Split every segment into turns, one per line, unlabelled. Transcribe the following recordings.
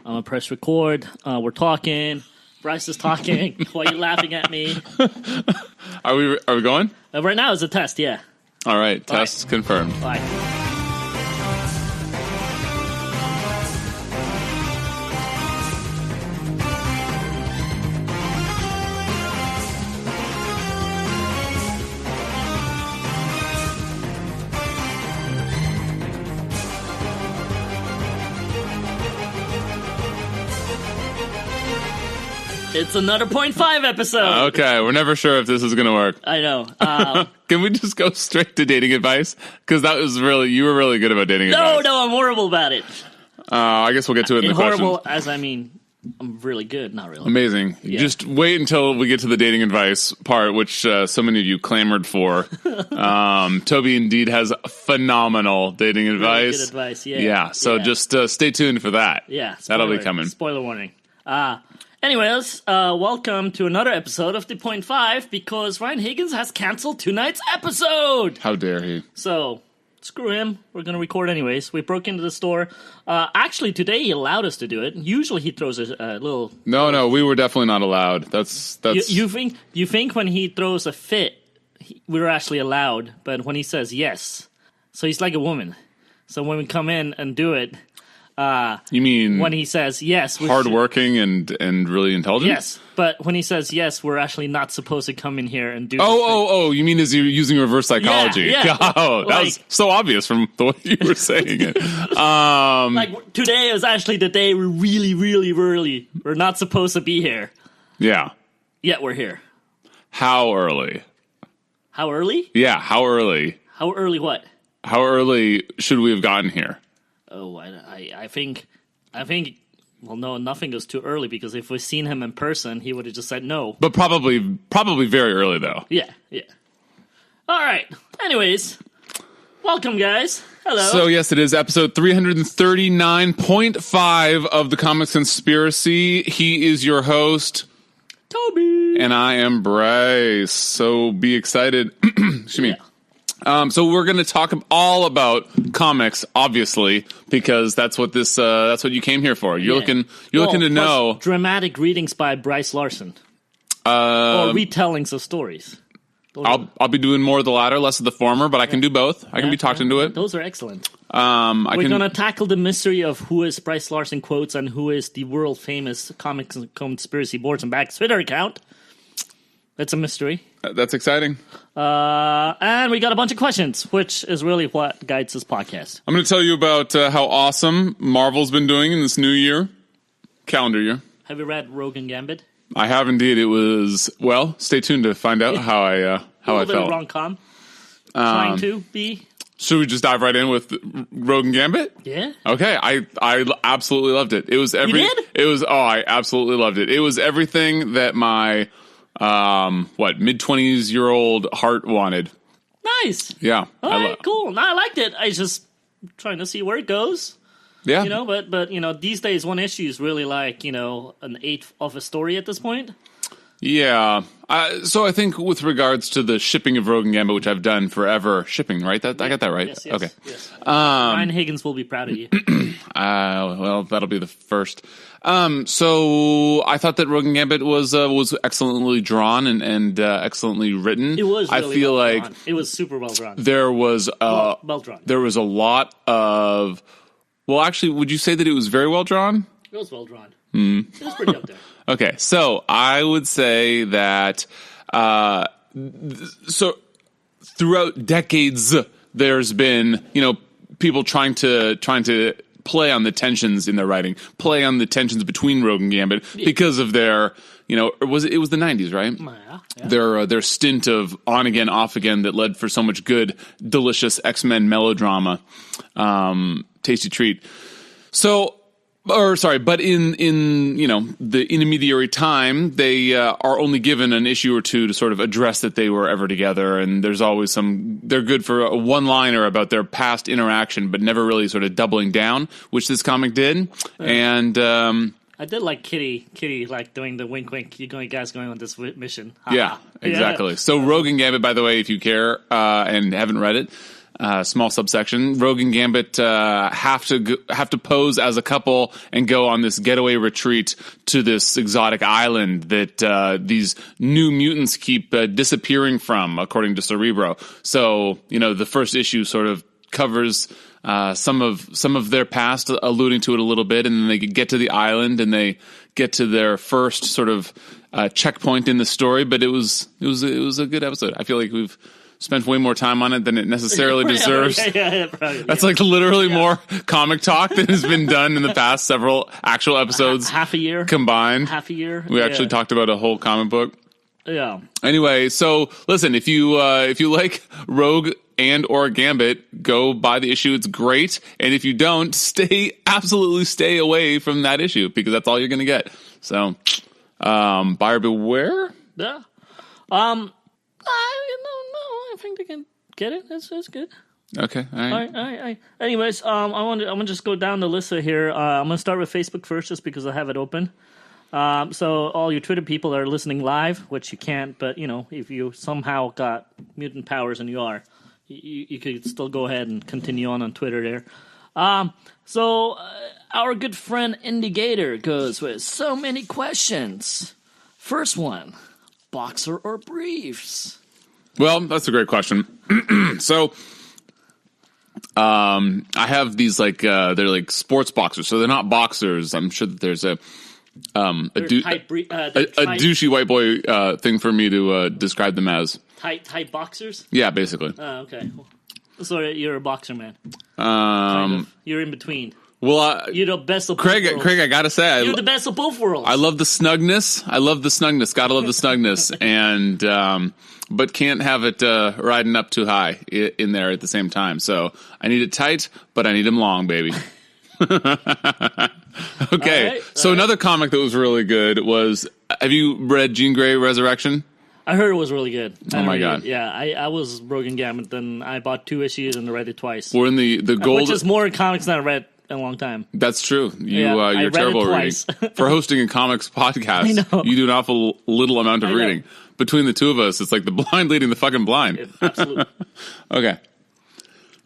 I'm gonna press record. We're talking. Bryce is talking. Why are you laughing at me?
Are we going?
Right now it's a test, yeah.
All right, test confirmed.
Bye. It's another 0.5 episode.
Okay, we're never sure if this is going to work.
I know.
Can we just go straight to dating advice? Because you were really good about dating advice.
No, I'm horrible about it.
I guess we'll get to it in the
horrible,
questions.
as I mean, I'm really good, not really.
Amazing. Yeah. Just wait until we get to the dating advice part, which so many of you clamored for. Toby indeed has phenomenal dating advice.
Really good advice, yeah.
Yeah, so just stay tuned for that.
Yeah,
that'll be coming.
Spoiler warning. Anyways, welcome to another episode of the 0.5 because Ryan Higgins has canceled tonight's episode.
How dare he?
So, screw him. We're going to record anyways. We broke into the store. Actually, today he allowed us to do it. Usually he throws a little...
No, we were definitely not allowed. That's...
You think when he throws a fit, we're actually allowed, but when he says yes. So he's like a woman. So when we come in and do it...
you mean
when he says yes,
hardworking and really intelligent?
Yes, but when he says yes, we're actually not supposed to come in here and do.
Oh! You mean as you're using reverse psychology?
Yeah.
Oh, that was so obvious from the way you were saying it.
Like today is actually the day we're really early. We're not supposed to be here.
Yeah.
Yet we're here.
How early?
How early?
Yeah. How early?
How early? What?
How early should we have gotten here?
Oh, I think, well, no, nothing goes too early because if we'd seen him in person, he would have just said no.
But probably very early, though.
Yeah. All right. Anyways, welcome, guys. Hello.
So, yes, it is episode 339.5 of The Comics Conspiracy. He is your host,
Toby.
And I am Bryce. So, be excited. Excuse me. So we're going to talk all about comics, obviously, because that's what you came here for. You're looking to know
dramatic readings by Bryce Larsen, or retellings of stories.
I'll be doing more of the latter, less of the former, but I can do both. I can be talked into it.
Those are excellent. We're going to tackle the mystery of who is Bryce Larsen quotes and who is the world famous Comics Conspiracy Boards and Backs Twitter account. That's a mystery.
That's exciting.
And we got a bunch of questions, which is really what guides this podcast.
I'm going to tell you about how awesome Marvel's been doing in this new calendar year.
Have you read Rogue and Gambit?
I have indeed. It was, well, stay tuned to find out how I felt.
A little bit of rom-com. Trying to be.
Should we just dive right in with Rogue and Gambit?
Yeah.
Okay, I absolutely loved it. It was
You did?
I absolutely loved it. It was everything that my mid-20s-year-old heart wanted.
Nice.
Yeah.
All right, cool. No, I liked it. I was just trying to see where it goes.
Yeah.
But these days one issue is really like, an eighth of a story at this point.
Yeah. So I think with regards to the shipping of Rogue and Gambit, which I've done forever, shipping, right? I got that right?
Yes,
okay.
Yes. Ryan Higgins will be proud of you.
Well, that'll be the first. So I thought that Rogue and Gambit was excellently drawn and excellently written.
It was really
I feel
well
like
drawn. It was super well drawn.
There was
well drawn.
There was a lot of. Well, actually, would you say that it was very well drawn?
It was well drawn. It was pretty up there.
Okay, so I would say that so throughout decades, there's been people trying to play on the tensions in their writing, play on the tensions between Rogue and Gambit because of their it was the 90s, right?
Yeah.
Their stint of on again, off again that led for so much good, delicious X-Men melodrama, tasty treat. But in the intermediary time, they are only given an issue or two to sort of address that they were ever together, and there's always they're good for a one-liner about their past interaction, but never really sort of doubling down, which this comic did. And
I did like Kitty like doing the wink wink. You guys going on this mission?
Yeah, exactly. So Rogue and Gambit, by the way, if you care and haven't read it. small subsection. Rogue and Gambit have to pose as a couple and go on this getaway retreat to this exotic island that these new mutants keep disappearing from, according to Cerebro. So, the first issue sort of covers some of their past, alluding to it a little bit, and then they get to the island and they get to their first sort of checkpoint in the story. But it was a good episode. I feel like we've spent way more time on it than it necessarily deserves.
Probably,
That's like literally more comic talk than has been done in the past several actual episodes.
Half a year
combined.
Half a year.
We actually talked about a whole comic book.
Yeah.
Anyway, so listen, if you like Rogue and or Gambit, go buy the issue. It's great. And if you don't, absolutely stay away from that issue, because that's all you're going to get. So, buyer beware.
Yeah. I think they can get it. That's good.
Okay. All right.
Anyways, I'm gonna just go down the list here. I'm gonna start with Facebook first, just because I have it open. So all you Twitter people that are listening live, which you can't, but if you somehow got mutant powers and you could still go ahead and continue on Twitter there. So our good friend Indicator goes with so many questions. First one: boxer or briefs?
Well, that's a great question. So, I have these they're like sports boxers, so they're not boxers. I'm sure that there's a douchey white boy thing for me to describe them as.
Tight boxers?
Yeah, basically.
Oh, okay. So you're a boxer, man. Kind of. You're in between.
Well,
you're the best of both worlds.
Craig, I gotta say,
you're the best of both worlds.
I love the snugness. Gotta love the snugness, and but can't have it riding up too high in there at the same time. So I need it tight, but I need them long, baby. Okay, so another comic that was really good was, have you read Jean Grey Resurrection?
I heard it was really good.
Oh my god!
Yeah, I was Rogue and Gambit, then I bought 2 issues and read it twice.
We're in the gold,
which is more comics than I read in a long time.
That's true. You're terrible at reading. For hosting a comics podcast, you do an awful little amount of reading. Between the two of us, it's like the blind leading the fucking blind.
Yeah, absolutely.
Okay.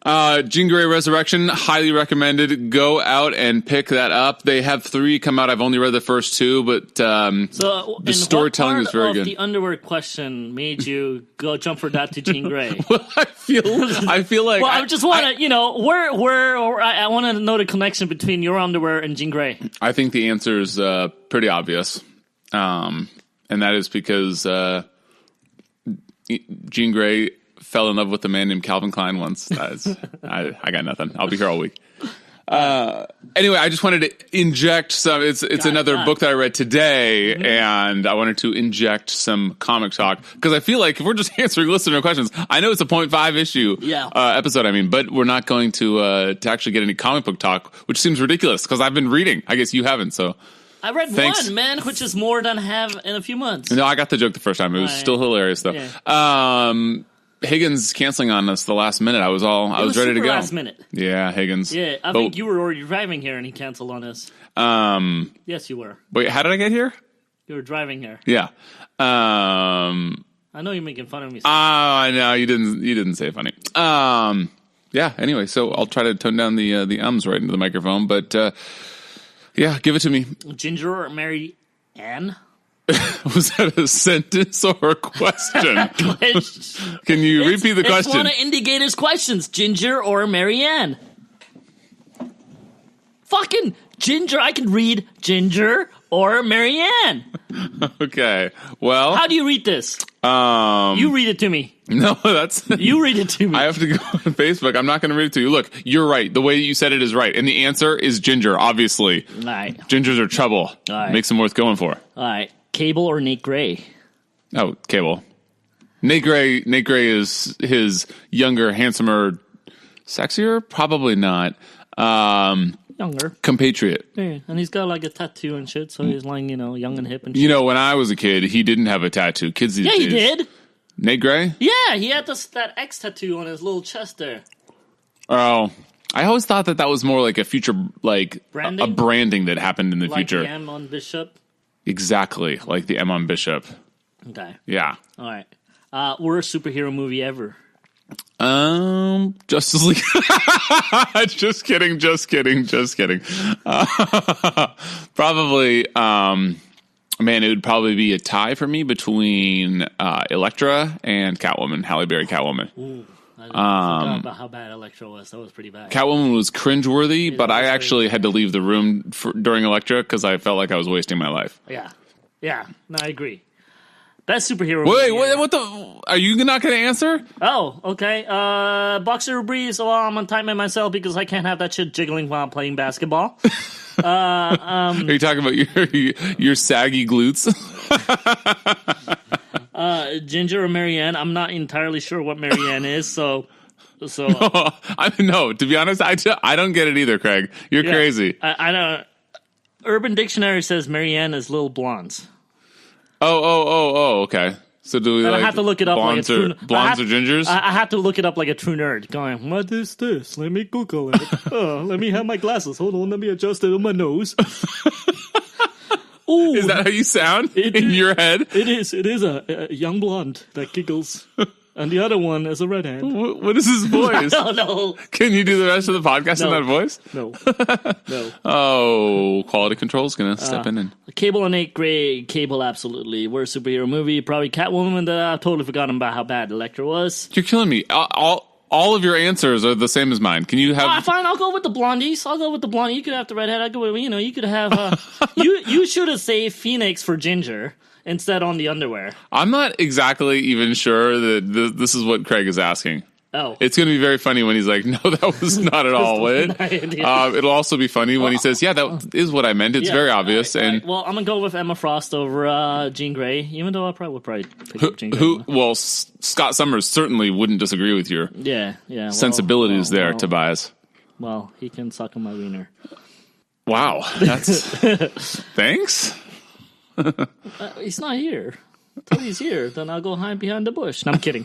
Jean Grey Resurrection, highly recommended. Go out and pick that up. They have 3 come out. I've only read the first 2, but the storytelling is very good.
The underwear question made you go jump for that to Jean Grey?
Well, I feel like.
Well, I just want to, where I want to know the connection between your underwear and Jean Grey.
I think the answer is pretty obvious, and that is because Jean Grey fell in love with a man named Calvin Klein once. I got nothing. I'll be here all week. Anyway, I just wanted to inject some. It's another book that I read today, and I wanted to inject some comic talk, because I feel like if we're just answering listener questions, I know it's a 0.5 issue episode. But we're not going to actually get any comic book talk, which seems ridiculous because I've been reading. I guess you haven't, so.
I read one, man, which is more than I have in a few months.
No, I got the joke the first time. It was still hilarious, though. Yeah. Higgins canceling on us the last minute. I was ready to go.
Last minute.
Yeah, Higgins.
Yeah, I think you were already driving here and he canceled on us. Yes, you were.
Wait, how did I get here?
You were driving here.
Yeah.
I know you're making fun of me.
I know you didn't say funny. Yeah. Anyway, so I'll try to tone down the ums right into the microphone, but yeah, give it to me.
Ginger or Mary Ann?
Was that a sentence or a question? Can you repeat the question?
It's one of Indicator's questions. Ginger or Marianne? Fucking Ginger. I can read Ginger or Marianne.
Okay. Well.
How do you read this? You read it to me.
No, that's...
You read it to me.
I have to go on Facebook. I'm not going to read it to you. Look, you're right. The way you said it is right. And the answer is Ginger, obviously.
All right.
Gingers are trouble. All right. Makes them worth going for.
All right. Cable or Nate Gray?
Oh, Cable. Nate Gray is his younger, handsomer, sexier? Probably not.
Younger.
Compatriot.
Yeah, and he's got like a tattoo and shit, so he's like, young and hip and shit.
When I was a kid, he didn't have a tattoo. Kids these days.
Yeah, he did.
Nate Gray?
Yeah, he had that X tattoo on his little chest there.
Oh. I always thought that was more like a future, like
branding?
A branding that happened in the future.
Like the M on Bishop?
Exactly, like the M on Bishop.
Okay.
Yeah.
All right. Worst superhero movie ever?
Justice League. Just kidding. Probably, man, it would probably be a tie for me between Elektra and Catwoman, Halle Berry Catwoman.
Ooh, I forgot about how bad Elektra was. That was pretty bad.
Catwoman was cringeworthy, but I actually had to leave the room during Elektra because I felt like I was wasting my life.
Yeah. No, I agree. Best superhero.
Wait, what the? Are you not going to answer?
Oh, okay. Boxer briefs. Well, I'm gonna time it myself because I can't have that shit jiggling while I'm playing basketball.
Are you talking about your saggy glutes?
Ginger or Marianne? I'm not entirely sure what Marianne is. So.
No, to be honest, I don't get it either, Craig. You're crazy.
I don't. Urban Dictionary says Marianne is little blondes.
Oh, okay. So do we
I have to look it up
blondes
like a true,
blondes or gingers?
I have to look it up like a true nerd. Going, what is this? Let me Google it. Let me have my glasses. Hold on, let me adjust it on my nose. Ooh,
is that how you sound in your head?
It is. It is a young blonde that giggles. And the other one is a redhead.
What is his voice?
I don't know.
Can you do the rest of the podcast in that voice?
No.
Oh, quality control's going to step in. And
Cable and 8th grade. Cable, absolutely. Worst superhero movie. Probably Catwoman. I've totally forgotten about how bad Elektra was.
You're killing me. All of your answers are the same as mine. Can you have...
fine, I'll go with the blondies. You could have the redhead. You could have... you should have saved Phoenix for Ginger. Instead on the underwear.
I'm not exactly even sure that this is what Craig is asking.
Oh.
It's going to be very funny when he's like, no, that was not at all it. It'll also be funny when he says, yeah, that is what I meant. It's very obvious.
Right. Well, I'm going to go with Emma Frost over Jean Grey, even though I would probably pick up Jean Grey.
Well, Scott Summers certainly wouldn't disagree with your sensibilities there, Tobias.
Well, he can suck on my wiener.
Wow. That's... Thanks?
He's not here. Until he's here, then I'll go hide behind the bush. No, I'm kidding.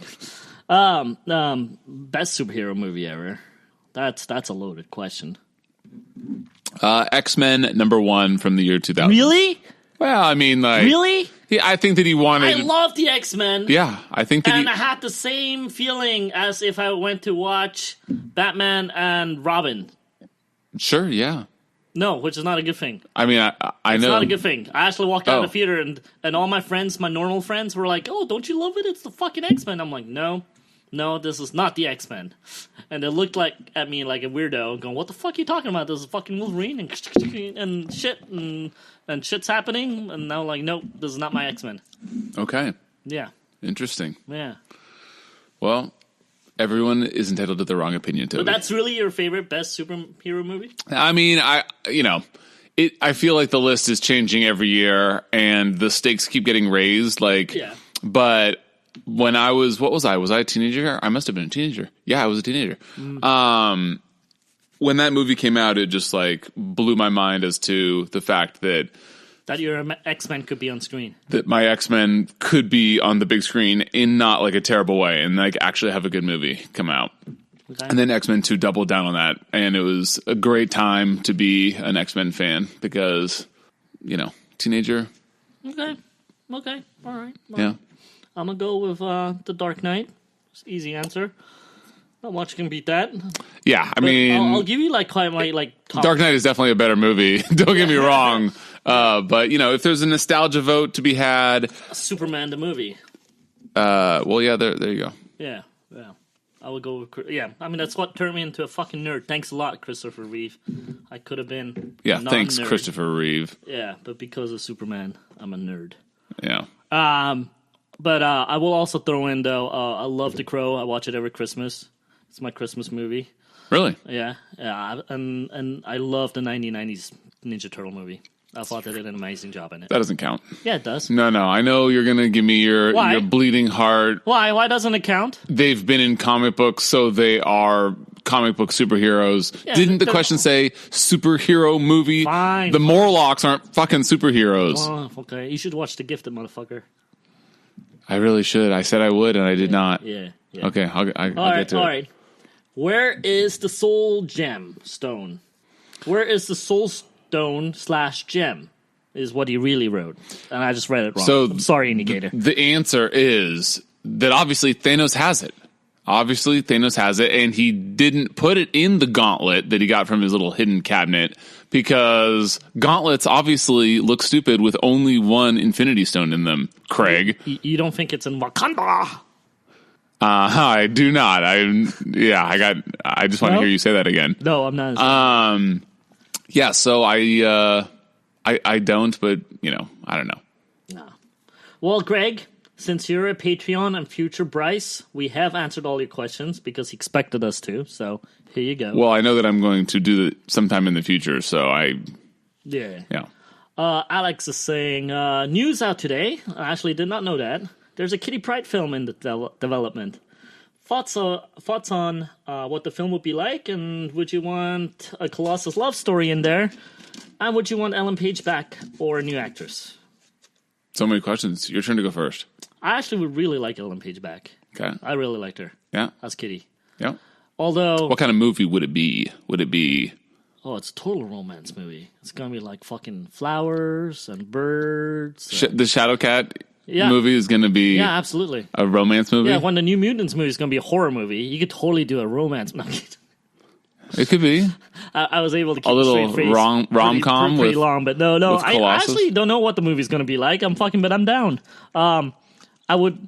Best superhero movie ever. That's a loaded question.
X-Men #1 from the year 2000.
Really?
Well, I mean, like...
Really?
I think that he wanted...
I love the X-Men.
Yeah, I think that
and I had the same feeling as if I went to watch Batman and Robin.
Sure, yeah.
No, which is not a good thing.
I mean, I know.
It's not a good thing. I actually walked out of the theater and all my friends, my normal friends, were like, oh, don't you love it? It's the fucking X-Men. I'm like, no, this is not the X-Men. And they looked at me like a weirdo, going, what the fuck are you talking about? This is fucking Wolverine and shit, and shit's happening. And now like, nope, this is not my X-Men.
Okay.
Yeah.
Interesting.
Yeah.
Well... Everyone is entitled to their wrong opinion, Toby.
But that's really your favorite best superhero movie?
I mean, I feel like the list is changing every year, and the stakes keep getting raised. But when I was, what was I? Was I a teenager? I must have been a teenager. Yeah, I was a teenager. When that movie came out, it just like blew my mind as to the fact that
your X-Men could be on screen. That
my X-Men could be on the big screen in not like a terrible way and like actually have a good movie come out. Okay. And then X-Men 2 doubled down on that. And it was a great time to be an X-Men fan because, teenager.
Okay. All right. Well,
yeah.
I'm going to go with The Dark Knight. It's an easy answer. Not much can beat that.
Yeah, I mean...
I'll give you quite my top.
Dark Knight is definitely a better movie. Don't get me wrong. But, if there's a nostalgia vote to be had...
Superman the movie.
Well, yeah, there you go.
Yeah. I would go with... Yeah, I mean, that's what turned me into a fucking nerd. Thanks a lot, Christopher Reeve. I could have been
thanks, Christopher Reeve.
Yeah, but because of Superman, I'm a nerd.
Yeah.
But I will also throw in, though, I love The Crow. I watch it every Christmas. It's my Christmas movie.
Really?
Yeah. And I love the 1990s Ninja Turtle movie. I thought they did an amazing job in it.
That doesn't count.
Yeah, it does.
No. I know you're going to give me your bleeding heart.
Why? Why doesn't it count?
They've been in comic books, so they are comic book superheroes. Yeah, didn't the question say superhero movie?
Fine.
The Morlocks aren't fucking superheroes.
Oh, okay. You should watch The Gifted, motherfucker.
I really should. I said I would, and I did not.
Yeah.
Okay, I'll get to it.
All right. Where is the soul gem stone? Where is the soul stone/gem? Is what he really wrote, and I just read it wrong. So I'm sorry, Indicator.
The answer is that obviously Thanos has it. Obviously, Thanos has it, and he didn't put it in the gauntlet that he got from his little hidden cabinet because gauntlets obviously look stupid with only one Infinity Stone in them, Craig.
You don't think it's in Wakanda?
I do not. I just want to hear you say that again.
No, I'm not.
Yeah, so I don't, but, I don't know.
No. Well, Greg, since you're a Patreon and future Bryce, we have answered all your questions because he expected us to, so here you go.
Well, I know that I'm going to do it sometime in the future, so
Yeah.
Yeah.
Alex is saying, news out today. I actually did not know that. There's a Kitty Pryde film in the development. Thoughts on what the film would be like, and would you want a Colossus love story in there? And would you want Ellen Page back or a new actress?
So many questions. Your turn to go first.
I actually would really like Ellen Page back.
Okay.
I really liked her.
Yeah.
As Kitty.
Yeah.
Although...
What kind of movie would it be? Would it be...
Oh, it's a total romance movie. It's going to be like fucking flowers and birds. And...
The Shadowcat movie is going to be...
Yeah, absolutely.
A romance movie?
Yeah, when the New Mutants movie is going to be a horror movie, you could totally do a romance movie.
It could be.
I was able to keep
a little
a straight face
rom-com
pretty long, but no. I
Colossus.
actually don't know what the movie's going to be like. But I'm down. I would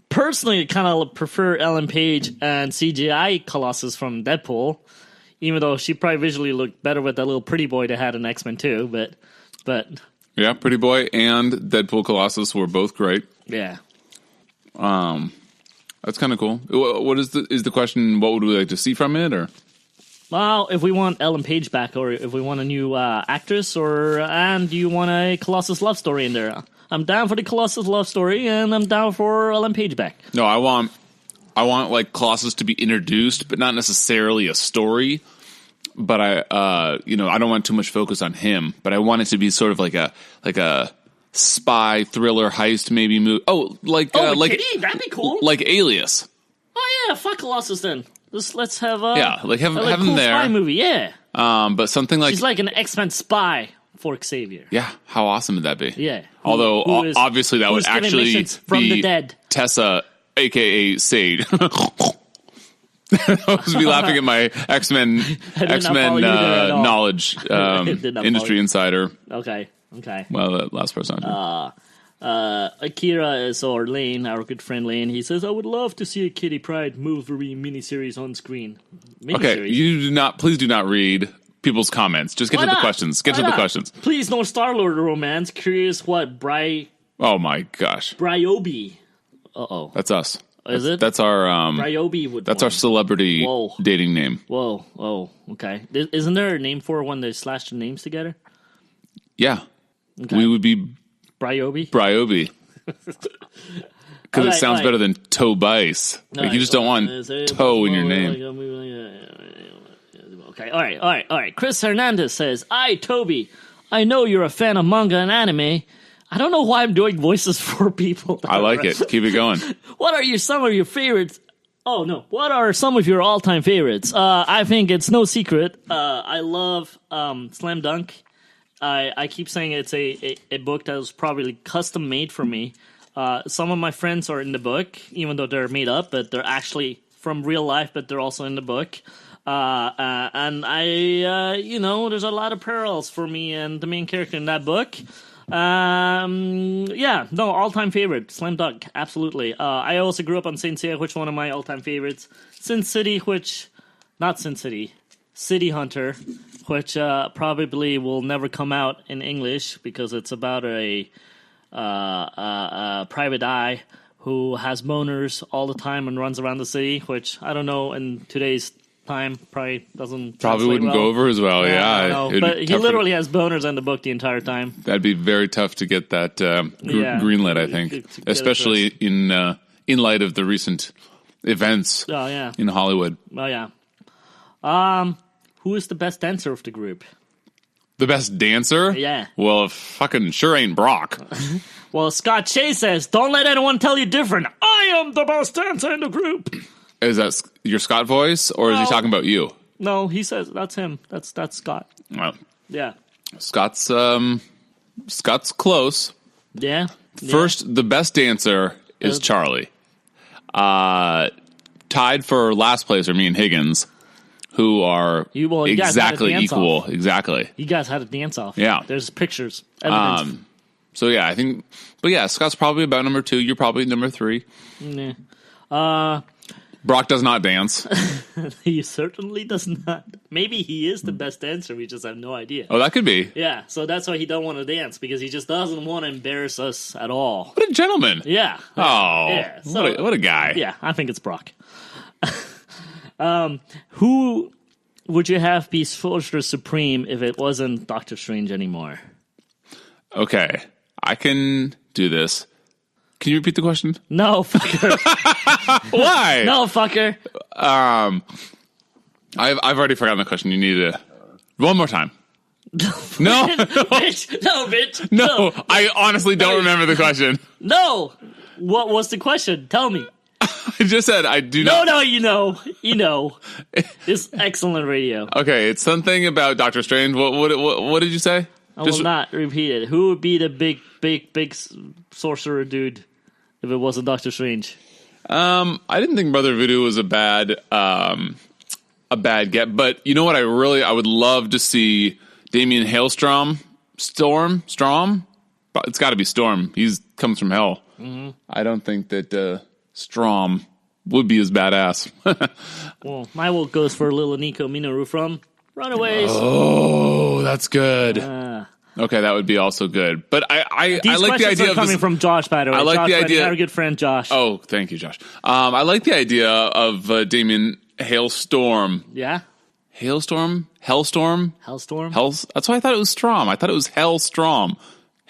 personally kind of prefer Ellen Page and CGI Colossus from Deadpool, even though she probably visually looked better with that little pretty boy they had in X-Men 2, but
yeah, Pretty Boy and Deadpool Colossus were both great.
Yeah.
That's kind of cool. What is the question? What would we like to see from it, or?
Well, if we want Ellen Page back, or if we want a new actress, and you want a Colossus love story in there, I'm down for the Colossus love story, and I'm down for Ellen Page back.
No, I want like Colossus to be introduced, but not necessarily a story. But I don't want too much focus on him. But I want it to be sort of like a spy thriller heist maybe movie.
Kitty? That'd be cool.
Like Alias.
Oh yeah, fuck Colossus then. Let's have
have
cool
him there.
Spy movie, yeah.
But something like
she's like an X-Men spy for Xavier.
Yeah, how awesome would that be?
Yeah.
Although obviously that would actually
from
be
the dead.
Tessa, aka Sade. I was be laughing at my X-Men knowledge, industry insider.
Okay.
Well, the last person.
Akira or Lane, our good friend Lane, he says, I would love to see a Kitty Pryde movie miniseries on screen.
Okay, please do not read people's comments. Just get to the questions. Get to the questions.
Please, no Star-Lord romance. Curious what
Oh my gosh.
Bryobi. Uh-oh.
That's us.
Is it?
That's our
Bryobi would
That's our celebrity dating name.
Whoa. Oh, okay. Isn't there a name for when they slash the names together?
Yeah.
Okay.
We would be
Bryobi.
Because it sounds better than Tobice. You just don't want toe in your name.
Okay, all right. Chris Hernandez says, Toby, I know you're a fan of manga and anime. I don't know why I'm doing voices for people.
I like it. Keep it going.
What are some of your favorites? Oh, no. What are some of your all-time favorites? I think it's no secret. I love Slam Dunk. I keep saying it's a book that was probably custom made for me. Some of my friends are in the book, even though they're made up, but they're actually from real life, but they're also in the book. And there's a lot of parallels for me and the main character in that book. All-time favorite, Slam Dunk, absolutely. I also grew up on Saint Seiya, which one of my all-time favorites. City Hunter, which probably will never come out in English because it's about a private eye who has boners all the time and runs around the city, which I don't know in today's time probably wouldn't
go over as well.
But he literally has boners in the book the entire time.
That'd be very tough to get that greenlit, I think, especially in light of the recent events in Hollywood.
Oh yeah. Who is the best dancer of the group?
The best dancer?
Yeah.
Well, fucking sure ain't Brock.
Well, Scott Shea says, don't let anyone tell you different. I am the best dancer in the group.
Is that your Scott voice, or is he talking about you?
No, he says that's him. That's Scott.
Well,
yeah.
Scott's close.
Yeah.
First, the best dancer is Charlie. tied for last place are me and Higgins, who are
you guys had a
exactly
dance
equal.
off.
Exactly.
You guys had a dance off.
Yeah.
There's pictures. Evidence.
So yeah, I think, but yeah, Scott's probably about number 2. You're probably number 3.
Nah.
Brock does not dance.
He certainly does not. Maybe he is the best dancer. We just have no idea.
Oh, that could be.
Yeah, so that's why he don't want to dance, because he just doesn't want to embarrass us at all.
What a gentleman.
Yeah.
Oh,
yeah. So,
what a guy.
Yeah, I think it's Brock. Who would you have be Sorcerer Supreme if it wasn't Doctor Strange anymore?
Okay, I can do this. Can you repeat the question?
No, fucker.
Why?
No, fucker.
I've already forgotten the question. You need to one more time. No,
Bitch. No, bitch.
no. I honestly don't remember the question.
No. What was the question? Tell me.
I just said I do not.
No, you know. It's excellent radio.
Okay, it's something about Doctor Strange. What did you say?
I will not repeat it. Who would be the big sorcerer dude if it wasn't Doctor Strange?
I didn't think Brother Voodoo was a bad get, but you know what? I would love to see Damien Hailstrom, Strom. It's got to be Storm. He's comes from hell. Mm-hmm. I don't think that Strom would be as badass.
Well, my vote goes for little Nico Minoru from Runaways.
Oh, that's good. Okay, that would be also good. But I like the idea of
coming from Josh, by the way.
I like
Josh,
the idea.
Our good friend Josh.
Oh, thank you, Josh. I like the idea of Damien Hailstorm.
Yeah.
Hailstorm? Hellstorm? That's why I thought it was Strom. I thought it was Hellstrom.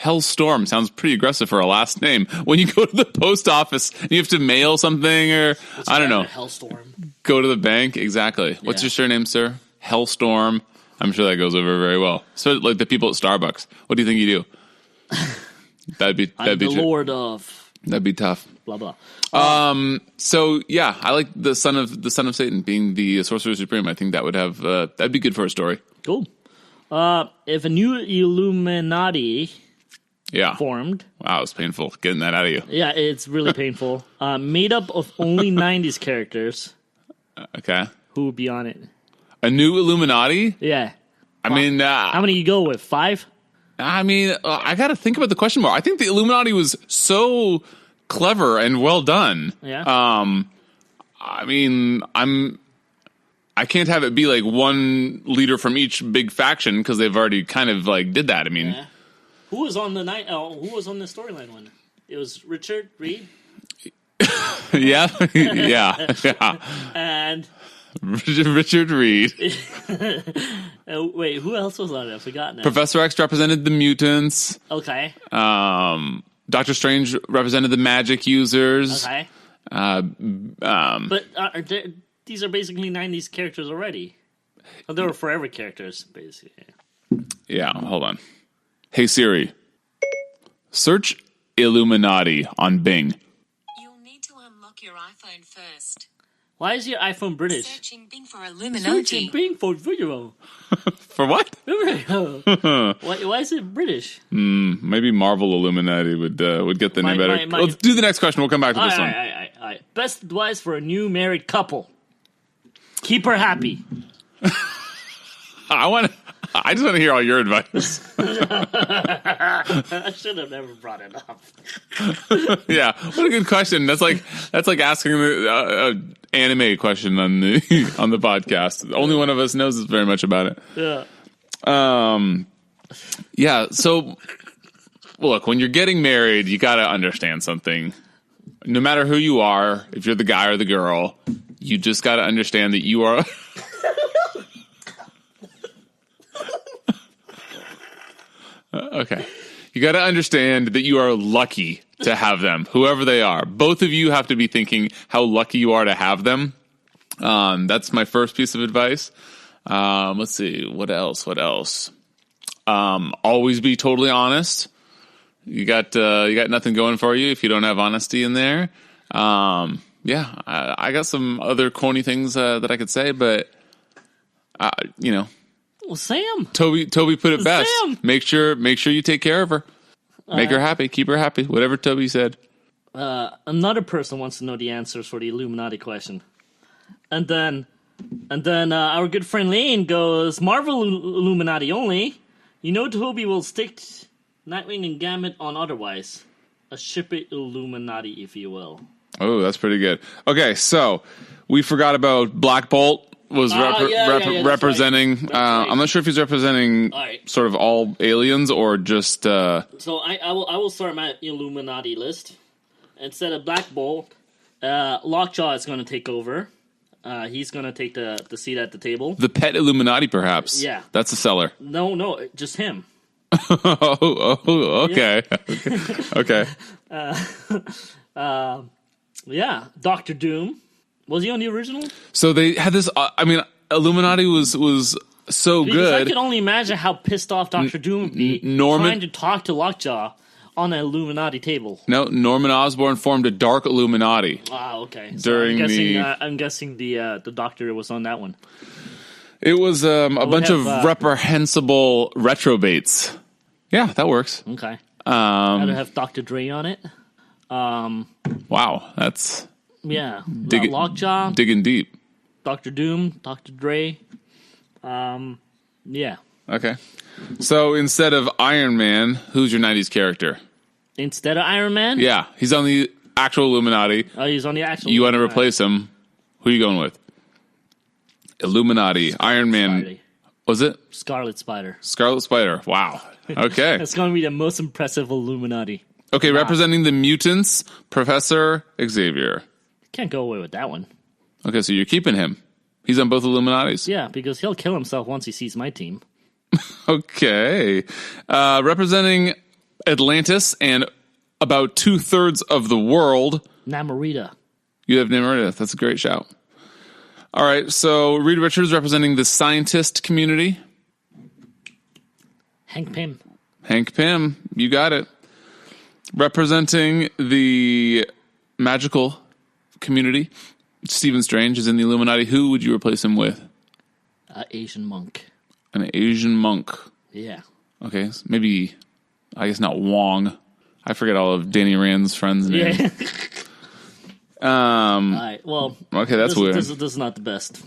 Hellstorm sounds pretty aggressive for a last name. When you go to the post office and you have to mail something, or I don't know.
Hellstorm.
Go to the bank. Exactly. Yeah. What's your surname, sir? Hellstorm. I'm sure that goes over very well. So, like the people at Starbucks. What do you think you do? That'd be
the Lord of.
That'd be tough.
Blah blah.
So yeah, I like the son of Satan being the Sorcerer Supreme. I think that would have that'd be good for a story.
Cool. If a new Illuminati formed.
Wow, it's painful getting that out of you.
Yeah, it's really painful. Made up of only 90s characters.
Okay.
Who would be on it?
A new Illuminati?
Yeah.
I mean...
how many you go with? 5?
I mean, I got to think about the question more. I think the Illuminati was so clever and well done.
Yeah.
I mean, I can't have it be like one leader from each big faction because they've already kind of like did that. I mean...
Yeah. Who was on the who was on the storyline one? It was Richard Reed.
yeah.
And
Richard Reed.
Wait, who else was on it? I forgot now.
Professor X represented the mutants.
Okay.
Doctor Strange represented the magic users.
Okay. But these are basically 90s characters already. Oh, they were forever characters, basically.
Yeah, hold on. Hey Siri, search Illuminati on Bing.
You'll need to unlock your iPhone first.
Why is your iPhone British?
Searching Bing for Illuminati.
Searching Bing for video.
For what?
Why is it British?
Maybe Marvel Illuminati would get the name better. Let's do the next question. We'll come back to this one.
All right. Best advice for a new married couple. Keep her happy.
I just want to hear all your advice.
I should have never brought it up.
Yeah, what a good question. That's like asking the anime question on the podcast. Only one of us knows very much about it.
Yeah.
Yeah. So, look, when you're getting married, you got to understand something. No matter who you are, if you're the guy or the girl, you just got to understand that you are. Okay. You got to understand that you are lucky to have them, whoever they are. Both of you have to be thinking how lucky you are to have them. That's my first piece of advice. Let's see. What else? Always be totally honest. You got nothing going for you if you don't have honesty in there. Yeah, I got some other corny things that I could say, but
Well, Sam.
Toby put it best.
Sam.
Make sure you take care of her. Make her happy. Keep her happy. Whatever Toby said.
Another person wants to know the answers for the Illuminati question. And then our good friend Lane goes, Marvel Illuminati only. You know Toby will stick Nightwing and Gambit on otherwise. A ship it Illuminati, if you will.
Oh, that's pretty good. Okay, so we forgot about Black Bolt was representing.
That's right.
I'm not sure if he's representing sort of all aliens or just.
So I will start my Illuminati list. Instead of Black Bolt, Lockjaw is going to take over. He's going to take the seat at the table.
The pet Illuminati, perhaps.
Yeah,
that's a seller.
No, just him.
Okay. Okay.
Yeah, Doctor Doom. Was he on the original?
So they had this. Illuminati was so
because
good.
I can only imagine how pissed off Doctor Doom would be trying to talk to Lockjaw on an Illuminati table.
No, Norman Osborn formed a dark Illuminati.
Okay. So I'm guessing the Doctor was on that one.
It was a bunch of reprehensible retrobates. Yeah, that works.
Okay. I'd have Dr. Dre on it.
Wow, that's
Lockjaw,
digging deep.
Dr. Doom, Dr. Dre. Yeah.
Okay. So instead of Iron Man, who's your 90s character?
Instead of Iron Man?
Yeah, he's on the actual Illuminati.
Oh, he's on the actual.
You want to replace him? Who are you going with? Illuminati, Iron Man.
Spidey.
Was it?
Scarlet Spider.
Scarlet Spider. Wow. Okay.
That's going to be the most impressive Illuminati.
Okay, representing the mutants, Professor Xavier.
Can't go away with that one.
Okay, so you're keeping him. He's on both Illuminatis.
Yeah, because he'll kill himself once he sees my team.
Okay. Representing Atlantis and about 2/3 of the world.
Namorita.
You have Namorita. That's a great shout. All right, so Reed Richards representing the scientist community.
Hank Pym.
Hank Pym, you got it. Representing the magical community, Stephen Strange is in the Illuminati. Who would you replace him with?
Asian monk.
An Asian monk.
Yeah.
Okay, so maybe, I guess not Wong. I forget all of Danny Rand's friends' names.
Yeah. All right. Well.
Okay, that's weird.
This is not the best.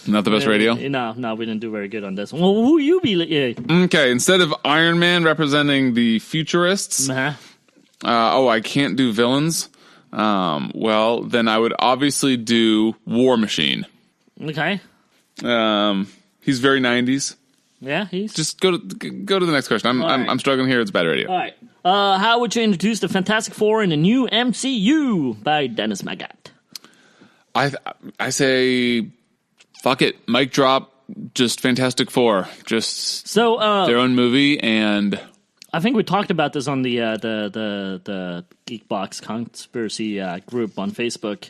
Not the best radio?
No, we didn't do very good on this one. Well, who you be? Yeah.
Okay, instead of Iron Man representing the futurists. I can't do villains. Well, then I would obviously do War Machine.
Okay.
He's very 90s.
Yeah, he's.
Just go to the next question. I'm struggling here. It's bad radio.
All right. How would you introduce the Fantastic Four in the new MCU by Dennis Magat?
I say, fuck it, mic drop. Just Fantastic Four. Just their own movie, and
I think we talked about this on the Geekbox conspiracy group on Facebook.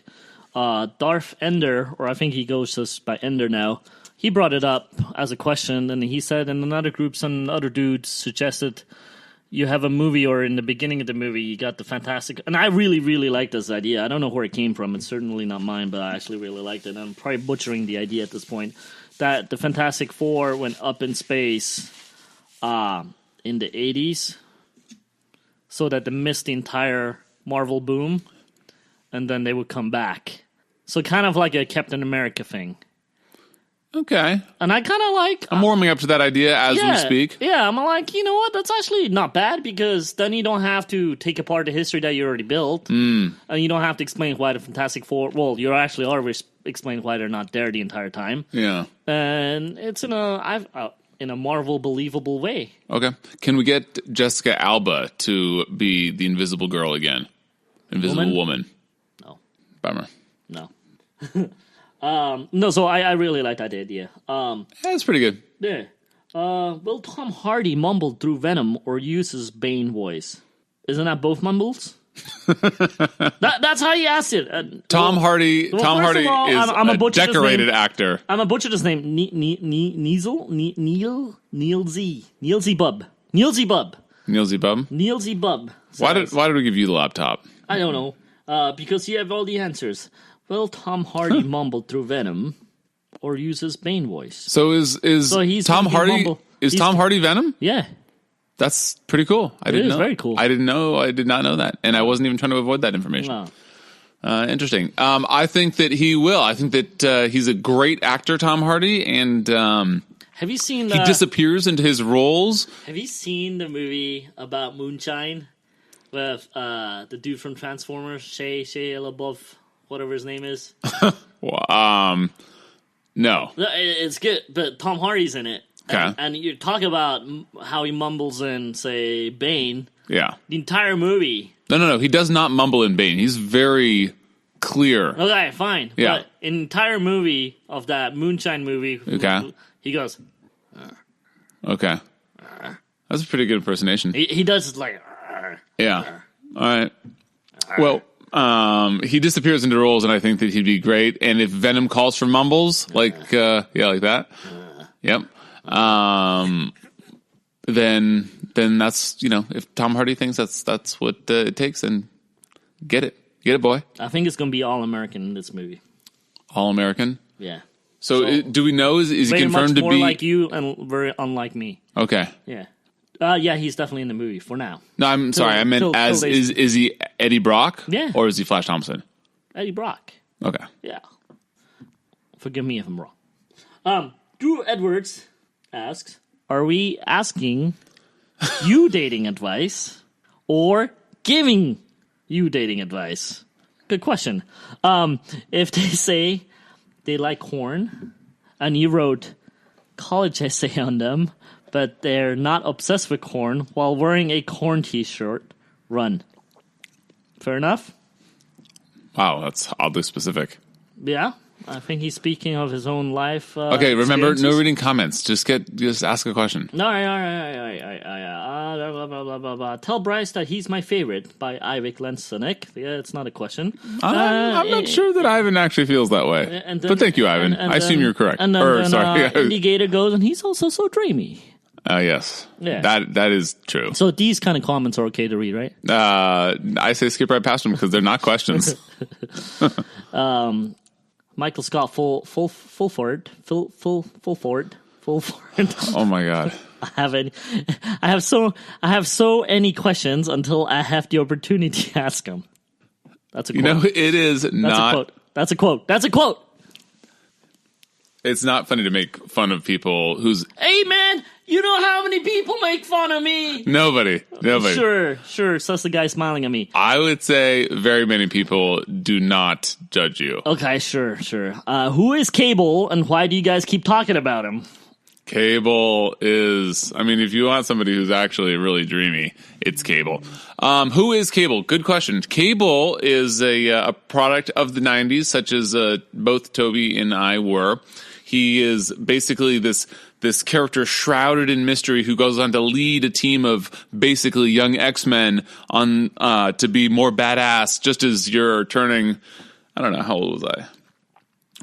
Darth Ender, or I think he goes just by Ender now. He brought it up as a question, and he said in another group, some other dudes suggested you have a movie, or in the beginning of the movie, you got the Fantastic... And I really, really like this idea. I don't know where it came from. It's certainly not mine, but I actually really liked it. I'm probably butchering the idea at this point. That the Fantastic Four went up in space in the 80s so that they missed the entire Marvel boom, and then they would come back. So kind of like a Captain America thing.
Okay.
And I kind of like...
I'm warming up to that idea as we speak.
Yeah, I'm like, you know what? That's actually not bad, because then you don't have to take apart the history that you already built. And you don't have to explain why the Fantastic Four... Well, you actually always explain why they're not there the entire time.
Yeah.
And it's in a Marvel believable way.
Okay. Can we get Jessica Alba to be the Invisible Girl again? Invisible Woman?
No.
Bummer.
No. No, so I really like that idea.
That's pretty good.
Yeah. Will Tom Hardy mumble through Venom or use his Bane voice? Isn't that both mumbles? That's how he asked it.
Tom Hardy is a decorated actor.
I'm a butcher his name. Neil Z Bub.
Why did we give you the laptop?
I don't know. Because you have all the answers. Will Tom Hardy mumble through Venom or use his Bane voice?
So he's Tom Hardy Venom?
Yeah.
That's pretty cool. I didn't know.
Very cool.
I did not know that, and I wasn't even trying to avoid that information.
No.
Interesting. I think that he will. I think that he's a great actor, Tom Hardy, and
have you seen?
He disappears into his roles.
Have you seen the movie about moonshine with the dude from Transformers, Shia LaBeouf, whatever his name is?
Well, no.
It's good, but Tom Hardy's in it.
Okay.
And you talk about how he mumbles in, say, Bane.
Yeah.
The entire movie.
No. He does not mumble in Bane. He's very clear.
Okay, fine.
Yeah.
But an entire movie of that moonshine movie,
okay,
he goes.
Okay. That's a pretty good impersonation.
He does like.
Yeah. All right. Well, he disappears into roles, and I think that he'd be great. And if Venom calls for mumbles, like that. Yep. Then that's, if Tom Hardy thinks that's what it takes, then get it, boy.
I think it's going to be all American in this movie.
All American.
Yeah.
So do we know? Is he confirmed to be
more like you and very unlike me?
Okay.
Yeah. Yeah, he's definitely in the movie for now.
No, I'm sorry. I meant is he Eddie Brock?
Yeah.
Or is he Flash Thompson?
Eddie Brock.
Okay.
Yeah. Forgive me if I'm wrong. Drew Edwards asks, are we asking you dating advice or giving you dating advice? Good question. If they say they like corn and you wrote college essay on them, but they're not obsessed with corn while wearing a corn t-shirt, run. Fair enough?
Wow, that's oddly specific.
Yeah. I think he's speaking of his own life.
Okay, remember, no reading comments. Just ask a question.
No, blah, blah, blah, blah. Tell Bryce that he's my favorite by Ivik Lensonik. Yeah, it's not a question.
I'm not sure that Ivan actually feels that way. But thank you, Ivan. I assume you're correct.
And then, Indicator goes, and he's also so dreamy.
Yes.
Yeah.
That is true.
So these kind of comments are okay to read, right?
I say skip right past them because they're not questions.
Michael Scott Fulford.
Oh my God.
I have so any questions until I have the opportunity to ask them. That's a quote.
It is not.
That's a quote.
It's not funny to make fun of people who's.
Hey man, you know how many people make fun of me?
Nobody.
Sure. Says the guy smiling at me.
I would say very many people do not judge you.
Okay, sure. Who is Cable, and why do you guys keep talking about him?
Cable is, if you want somebody who's actually really dreamy, it's Cable. Who is Cable? Good question. Cable is a product of the 90s, such as both Toby and I were. He is basically this character shrouded in mystery who goes on to lead a team of basically young X-Men on to be more badass, just as you're turning, I don't know, how old was I?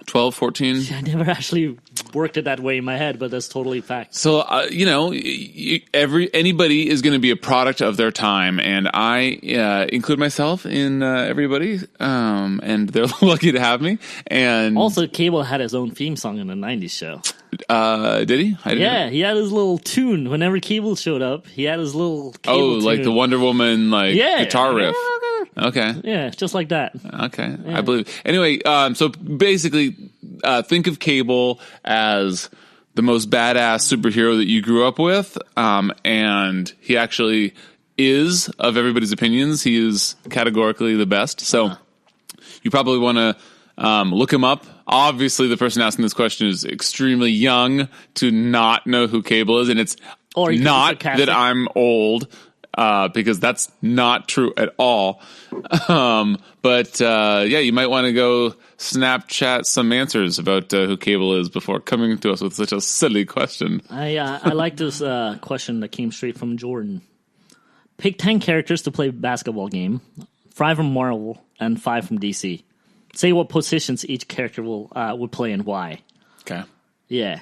12, 14?
I never actually worked it that way in my head, but that's totally fact.
So, anybody is going to be a product of their time, and I include myself in everybody, and they're lucky to have me. And
also, Cable had his own theme song in the 90s show.
Did he?
Yeah, he had his little tune. Whenever Cable showed up, he had his little Cable tune.
Like the Wonder Woman guitar riff. Okay.
Yeah, just like that.
Okay,
yeah.
I believe. Anyway, so basically, think of Cable as the most badass superhero that you grew up with, and he actually is, of everybody's opinions, he is categorically the best. So you probably want to look him up. Obviously, the person asking this question is extremely young to not know who Cable is, and it's not that I'm old. Because that's not true at all. But you might want to go Snapchat some answers about who Cable is before coming to us with such a silly question.
I like this question that came straight from Jordan. Pick 10 characters to play a basketball game, 5 from Marvel and 5 from DC. Say what positions each character would play and why.
Okay.
Yeah.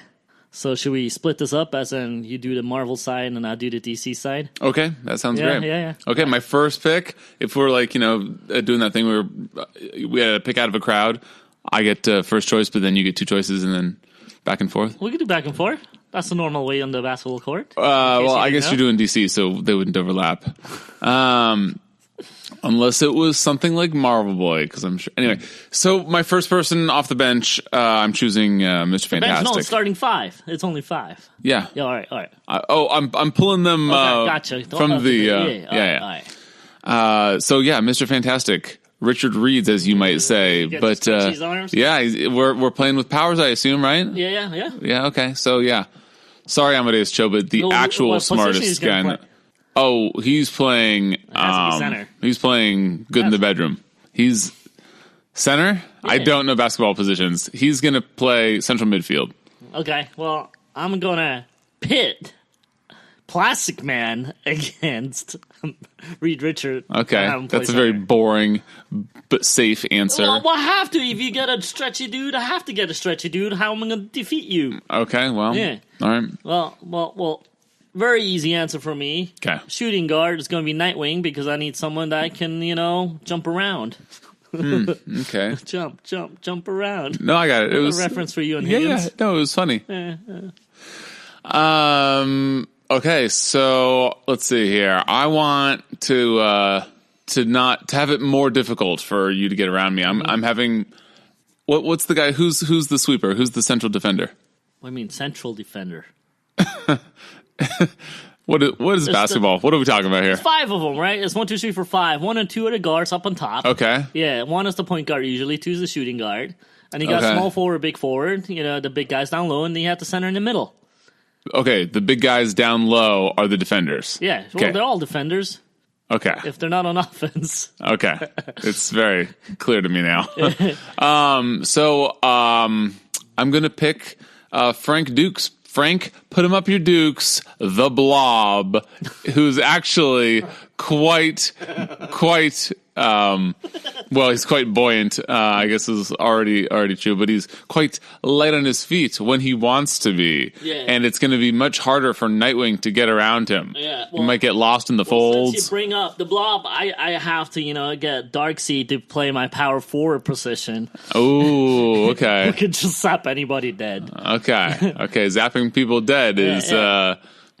So should we split this up as in you do the Marvel side and I do the DC side?
Okay, that sounds great.
Yeah.
Okay, my first pick, if we're doing that thing where we had to pick out of a crowd, I get first choice, but then you get 2 choices and then back and forth.
We can do back and forth. That's the normal way on the basketball court.
I guess you're doing DC, so they wouldn't overlap. Unless it was something like Marvel Boy, because I'm sure. Anyway, so my first person off the bench, I'm choosing Mr. Fantastic.
No, it's starting 5. It's only 5.
Yeah.
Yeah, all right.
I'm pulling them
Gotcha.
from the
yeah. All right.
So yeah, Mr. Fantastic, Richard Reeds, as you might say, but
arms?
yeah, we're playing with powers, I assume, right?
Yeah.
Yeah. Okay. So yeah, sorry, Amadeus Cho, but the actual smartest guy. Oh, he's playing.
Center.
He's playing good in the bedroom. He's center. Yeah. I don't know basketball positions. He's going to play central midfield.
Okay. Well, I'm going to pit Plastic Man against Reed Richard.
Okay, that's a very boring but safe answer.
Well, I have to. If you get a stretchy dude, I have to get a stretchy dude. How am I going to defeat you?
Okay. Well. Yeah. All right.
Well. Very easy answer for me.
Okay.
Shooting guard is going to be Nightwing because I need someone that can, jump around.
Okay.
jump around.
No, I got it. It was
a reference for you and Higgins.
Yeah. No, it was funny. Okay, so let's see here. I want to have it more difficult for you to get around me. I'm having what's the guy who's the sweeper? Who's the central defender?
What do you mean central defender?
What is basketball? What are we talking about here?
5 of them, right? It's 1, 2, 3, 4, 5. 1 and 2 are the guards up on top.
Okay.
Yeah, 1 is the point guard usually. 2 is the shooting guard. And you got small forward, big forward. The big guys down low, and then you have the center in the middle.
Okay, the big guys down low are the defenders.
Yeah, well, they're all defenders.
Okay.
If they're not on offense.
Okay. It's very clear to me now. So I'm going to pick Frank Dukes. Frank, put him up your dukes, the Blob, who's actually quite, well, he's quite buoyant, I guess is already true, but he's quite light on his feet when he wants to be. Yeah. And it's going to be much harder for Nightwing to get around him. Yeah, well, he might get lost in the folds.
Since you bring up the Blob, I have to, get Darkseid to play my power forward position.
Oh, okay.
Who could just zap anybody dead.
Okay, zapping people dead is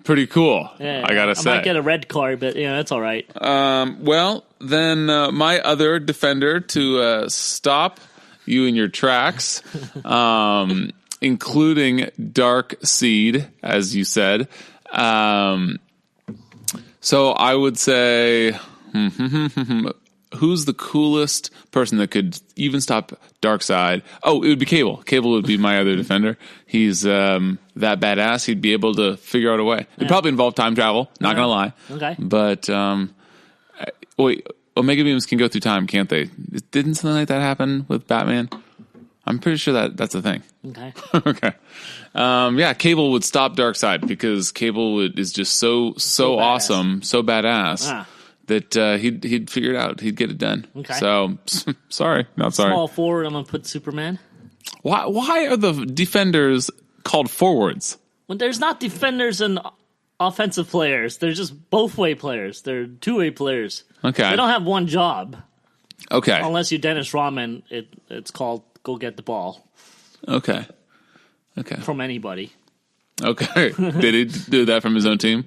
pretty cool, I gotta say.
I might get a red card, but that's all right.
Well, then my other defender to stop you in your tracks, including Darkseid, as you said. So I would say, who's the coolest person that could even stop Darkseid? Oh, it would be Cable. Cable would be my other defender. He's that badass. He'd be able to figure out a way. It'd probably involve time travel, not going to lie.
Okay.
But, wait, Omega Beams can go through time, can't they? Didn't something like that happen with Batman? I'm pretty sure that's a thing.
Okay.
Okay. Cable would stop Darkseid because Cable is just so awesome, so badass. That he'd figure it out. He'd get it done. Okay. So, sorry. Not sorry.
Small forward, I'm going to put Superman.
Why are the defenders called forwards?
Well, there's not defenders and offensive players. They're just both-way players. They're two-way players.
Okay.
They don't have one job.
Okay.
Unless you're Dennis Rodman, it's called go get the ball.
Okay.
From anybody.
Okay. Did he do that from his own team?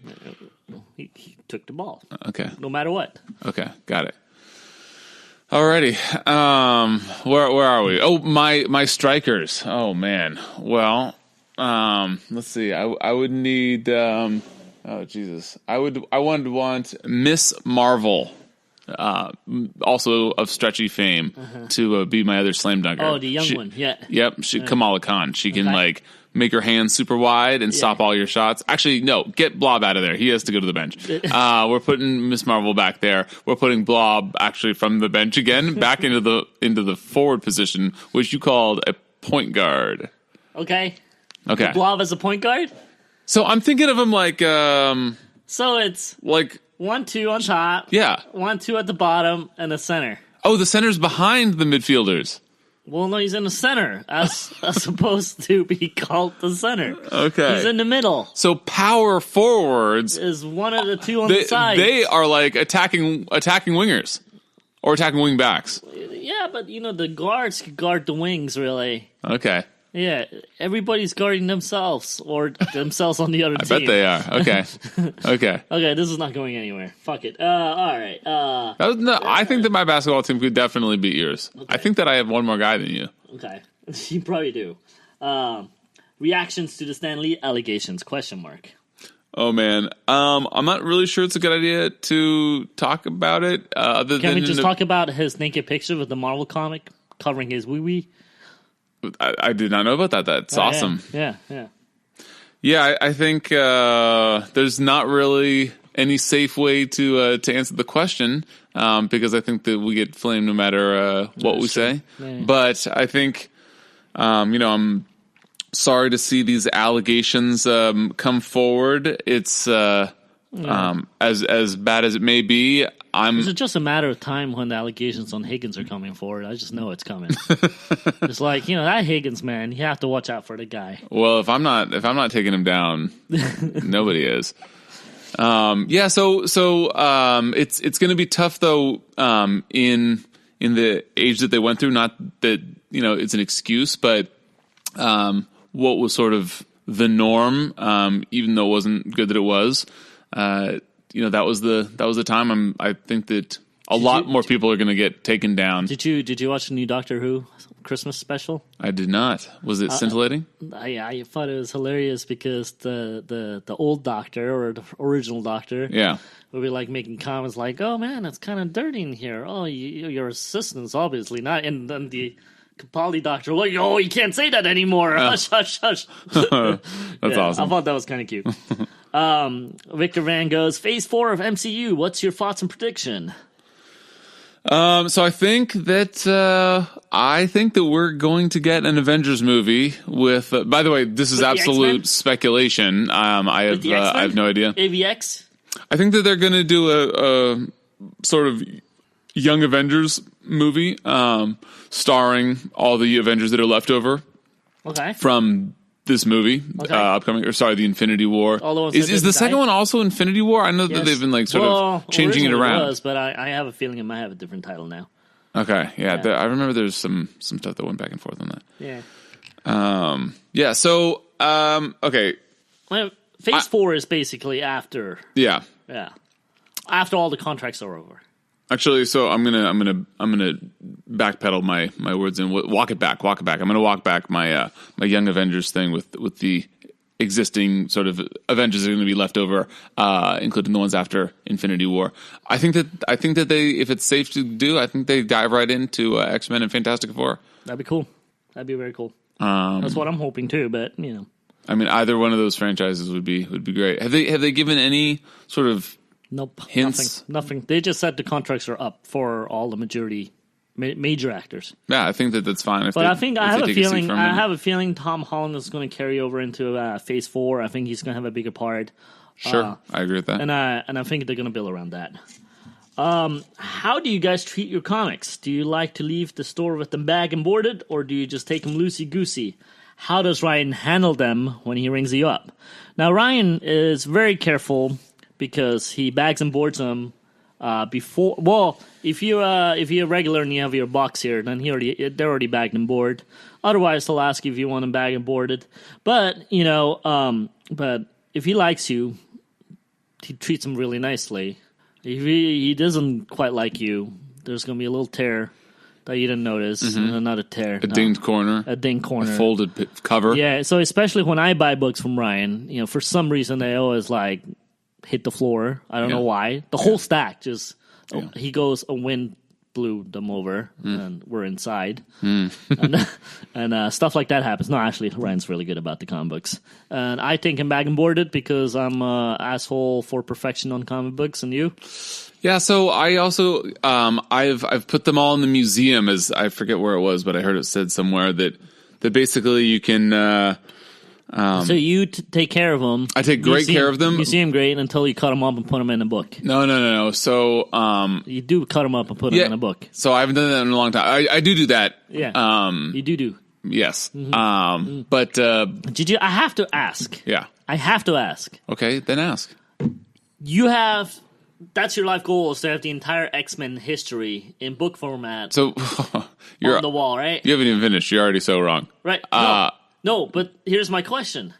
He took the ball.
Okay.
No matter what.
Okay, got it. Alrighty. Where are we? Oh, my strikers. Oh man. Well, let's see. I would need oh Jesus. I would want Miss Marvel. Also of stretchy fame to be my other slam dunker.
Oh, the young one. Yeah.
Yep. Kamala Khan. She can make her hands super wide and stop all your shots. Actually, no, get Blob out of there. He has to go to the bench. We're putting Miss Marvel back there. We're putting Blob actually from the bench again back into the forward position, which you called a point guard.
Okay. The Blob as a point guard?
So I'm thinking of him like
so it's
like
1-2 on top.
Yeah.
1-2 at the bottom and the center.
Oh, the center's behind the midfielders.
Well, no, he's in the center, as opposed to be called the center.
Okay.
He's in the middle.
So power forwards
is one of the two on the side.
They are like attacking wingers or attacking wing backs.
Yeah, but the guards can guard the wings, really.
Okay.
Yeah, everybody's guarding themselves or themselves on the other
I
team.
bet they are. Okay. Okay.
Okay, this is not going anywhere. Fuck it. All right.
I think that my basketball team could definitely beat yours.
Okay.
I think that I have one more guy than you.
Okay, you probably do. Reactions to the Stan Lee allegations? ?
Oh man, I'm not really sure it's a good idea to talk about it.
Can we just talk about his naked picture with the Marvel comic covering his wee wee?
I did not know about that. That's awesome.
Yeah.
Yeah, I think there's not really any safe way to answer the question because I think that we get flamed no matter what we say.
Yeah.
But I think, I'm sorry to see these allegations come forward. It's as bad as it may be.
Is it just a matter of time when the allegations on Higgins are coming forward? I just know it's coming. It's like, that Higgins, man, you have to watch out for the guy.
Well, if I'm not taking him down, nobody is. So it's going to be tough though in the age that they went through. Not that it's an excuse, but what was sort of the norm, even though it wasn't good that it was. That was the time. I think that a lot more people are going to get taken down.
Did you watch the new Doctor Who Christmas special?
I did not. Was it scintillating?
I thought it was hilarious because the old Doctor or the original Doctor, would be like making comments like, "Oh man, it's kind of dirty in here. Oh, your assistant's obviously not." And then the Capaldi Doctor, like, "Oh, you can't say that anymore. Hush, hush, hush."
That's awesome.
I thought that was kind of cute. Victor Van goes, Phase 4 of MCU. What's your thoughts and prediction?
So I think that we're going to get an Avengers movie with. By the way, this is absolute speculation. I have no idea.
AVX.
I think that they're going to do a sort of Young Avengers movie, starring all the Avengers that are left over.
Okay.
From this movie, upcoming, the Infinity War. Is the second one also Infinity War? I know that they've been of changing it around.
It was, but I have a feeling it might have a different title now.
Okay, yeah. I remember there's some stuff that went back and forth on that.
Yeah.
So, okay.
Well, Phase 4 is basically after.
Yeah.
Yeah. After all the contracts are over.
Actually, so I'm gonna backpedal my words and walk it back. I'm gonna walk back my Young Avengers thing with the existing sort of Avengers that are going to be left over, including the ones after Infinity War. I think that they, if it's safe to do, I think they dive right into X-Men and Fantastic Four.
That'd be cool. That'd be very cool. That's what I'm hoping too. But
I mean, either one of those franchises would be great. Have they given any sort of
Nope.
hints?
Nothing. They just said the contracts are up for all the major actors.
Yeah, I think that's fine.
I have a feeling Tom Holland is going to carry over into Phase 4. I think he's going to have a bigger part.
Sure, I agree with that.
And I think they're going to build around that. How do you guys treat your comics? Do you like to leave the store with them bag and boarded, or do you just take them loosey-goosey? How does Ryan handle them when he rings you up? Now, Ryan is very careful because he bags and boards them before. Well, if you're a regular and you have your box here, then they're already bagged and boarded. Otherwise, he'll ask you if you want them bagged and boarded. But but if he likes you, he treats them really nicely. If he doesn't quite like you, there's going to be a little tear that you didn't notice. Mm-hmm. Not a tear.
Dinged corner.
A dinged corner.
A folded cover.
Yeah, so especially when I buy books from Ryan, for some reason they always hit the floor. I don't know why. The whole stack just, he goes, a wind blew them over, and we're inside. And stuff like that happens. No, actually, Ryan's really good about the comic books. And I take him bag and boarded because I'm an asshole for perfection on comic books, and you?
Yeah, so I also, I've put them all in the museum, as I forget where it was, but I heard it said somewhere that basically you can...
so you take care of them.
I take great care of them.
You see them great until you cut them up and put them in a book.
No. So
you do cut them up and put them in a book.
So I haven't done that in a long time. I do that.
Yeah. You do.
Yes.
Mm-hmm.
But
did you? I have to ask.
Yeah.
I have to ask.
Okay, then ask.
You have. That's your life goal, is to have the entire X-Men history in book format.
So
you're on the wall, right?
You haven't even finished. You're already so wrong.
Right. No, but here's my question.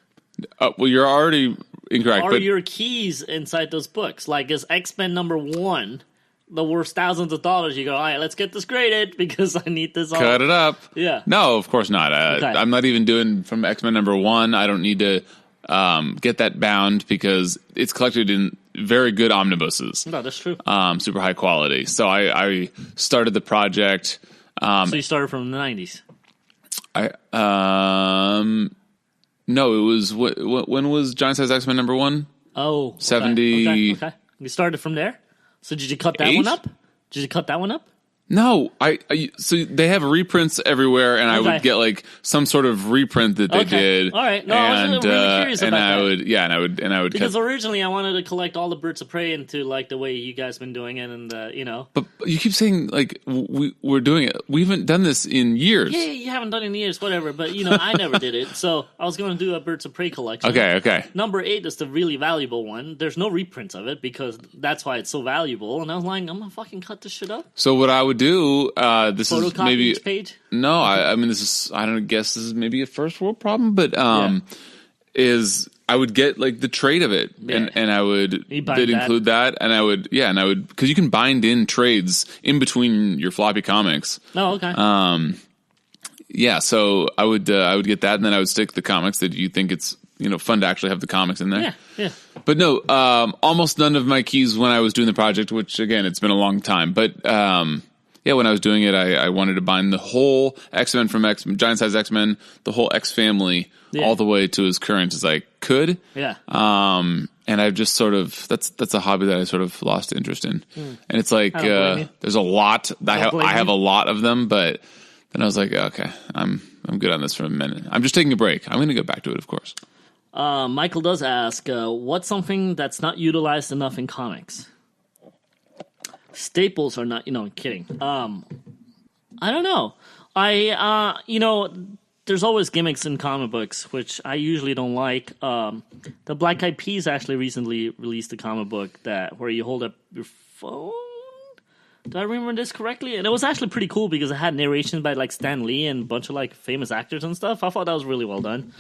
Well, you're already incorrect.
Are
but
your keys inside those books? Like, is X-Men #1 the worth thousands of dollars? You go, all right, let's get this graded because I need this all.
cut it up.
Yeah.
No, of course not.
Okay.
I'm not even doing from X-Men #1. I don't need to get that bound because it's collected in very good omnibuses.
No, that's true.
Super high quality. So I started the project.
So you started from the 90s.
No, it was when was Giant Size X-Men #1?
Oh, okay.
70.
Okay. You started from there. So did you cut that one up? Did you cut that one up?
No, so they have reprints everywhere, and I would get like some sort of reprint that they did.
All right, no, I was really curious about that.
And I would
because originally I wanted to collect all the Birds of Prey into like the way you guys been doing it, and
But you keep saying like we're doing it. We haven't done this in years.
Yeah, you haven't done it in years, whatever. But I never did it, so I was going to do a Birds of Prey collection.
Okay.
#8 is the really valuable one. There's no reprints of it because that's why it's so valuable. And I was like, I'm gonna fucking cut this shit up.
So what I would do, this is
Photocopy
maybe
each page?
No, I mean this is I don't guess this is maybe a first world problem, but is I would get like the trade of it, and I would include that, and I would because you can bind in trades in between your floppy comics.
Oh, okay.
Yeah, so I would get that, and then I would stick the comics that you think it's fun to actually have the comics in there.
Yeah.
But no, almost none of my keys when I was doing the project, which again it's been a long time, but. When I was doing it, I wanted to bind the whole X-Men from Giant Size X-Men, the whole X family, all the way to as current as I could.
Yeah.
And I've just sort of that's a hobby that I sort of lost interest in. And it's like there's a lot. I have a lot of them, but then I was like, okay, I'm good on this for a minute. I'm just taking a break. I'm going to go back to it, of course.
Michael does ask, what's something that's not utilized enough in comics? Staples are not, kidding. I don't know. There's always gimmicks in comic books, which I usually don't like. The Black Eyed Peas actually recently released a comic book where you hold up your phone. Do I remember this correctly? And it was actually pretty cool because it had narration by like Stan Lee and a bunch of like famous actors and stuff. I thought that was really well done.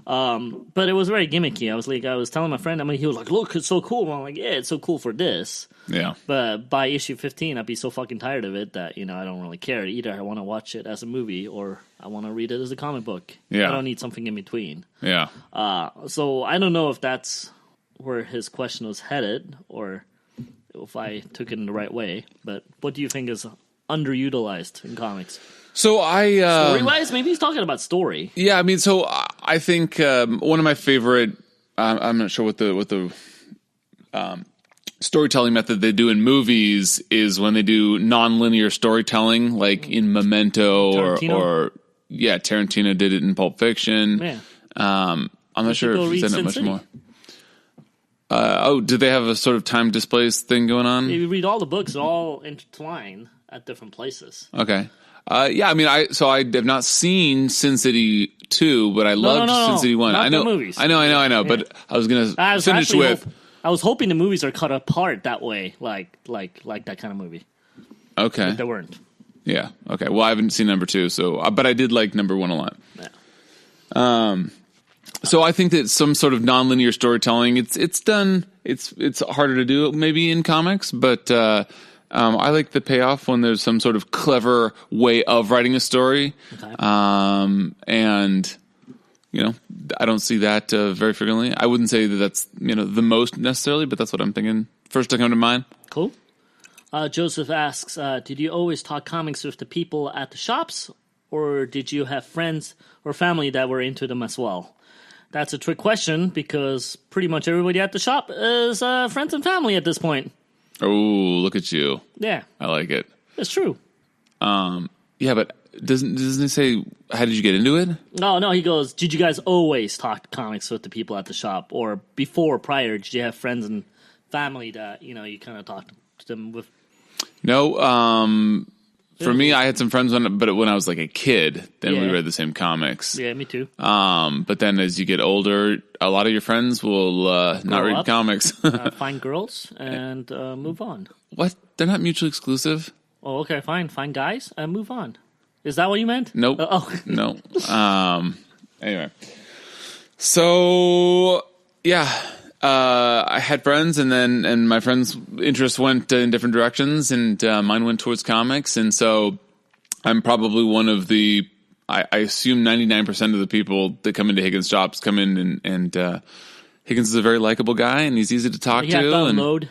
But it was very gimmicky. I was telling my friend, he was like, look, it's so cool. I'm like, yeah, it's so cool for this.
Yeah.
But by issue 15, I'd be so fucking tired of it that, I don't really care. Either I want to watch it as a movie or I want to read it as a comic book.
Yeah.
I don't need something in between.
Yeah.
So I don't know if that's where his question was headed or if I took it in the right way. But what do you think is underutilized in comics?
So
story-wise, maybe he's talking about story.
Yeah, so I think one of my favorite. I'm not sure what the storytelling method they do in movies is when they do non-linear storytelling, like in Memento or Tarantino did it in Pulp Fiction.
Yeah.
I'm not sure if he's done it much
City.
more. Do they have a sort of time displaced thing going on?
You read all the books, all intertwined at different places.
Okay. I have not seen Sin City 2, but I loved Sin City 1.
Not
I know
the movies.
I know.
Yeah.
But I was going to finish with.
I was hoping the movies are cut apart that way, like that kind of movie.
Okay.
But they weren't.
Yeah. Okay. Well, I haven't seen number 2, but I did like #1 a lot.
Yeah.
So I think that some sort of nonlinear storytelling, it's done. It's harder to do maybe in comics, but I like the payoff when there's some sort of clever way of writing a story.
Okay.
And I don't see that very frequently. I wouldn't say that that's the most necessarily, but that's what I'm thinking first to come to mind.
Cool. Joseph asks, did you always talk comics with the people at the shops, or did you have friends or family that were into them as well? That's a trick question because pretty much everybody at the shop is friends and family at this point.
Oh, look at you.
Yeah.
I like it.
It's true.
Yeah, but doesn't it say, how did you get into it?
No, he goes, did you guys always talk comics with the people at the shop? Or prior, did you have friends and family that, you kind of talked to them with?
No, for me, I had some friends when I was like a kid, then we read the same comics.
Yeah, me too.
But then as you get older, a lot of your friends will not read comics.
Find girls and move on.
What? They're not mutually exclusive?
Oh, okay, fine. Find guys and move on. Is that what you meant?
Nope.
Oh.
No. Anyway. So, yeah. I had friends, and my friends' interests went in different directions, and mine went towards comics, and so I'm probably one of the, I assume 99% of the people that come into Higgins' shops come in, and Higgins is a very likable guy, and he's easy to talk to.
Unload.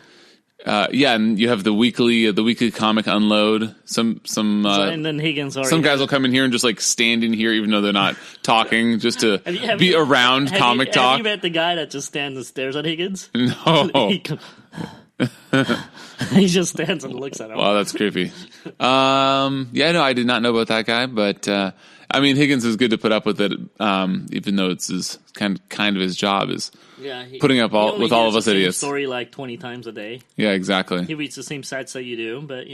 And you have the weekly comic unload.
And then Higgins.
Some guys will come in here and just like stand in here, even though they're not talking, just to be around comic talk.
Have you met the guy that just stands and stares at Higgins?
No.
He just stands and looks at him.
Wow, that's creepy. No, I did not know about that guy, but I mean, Higgins is good to put up with it, even though it's his kind of his job is putting up with all of us idiots.
Story like 20 times a day.
Yeah, exactly.
He reads the same sites that you do, but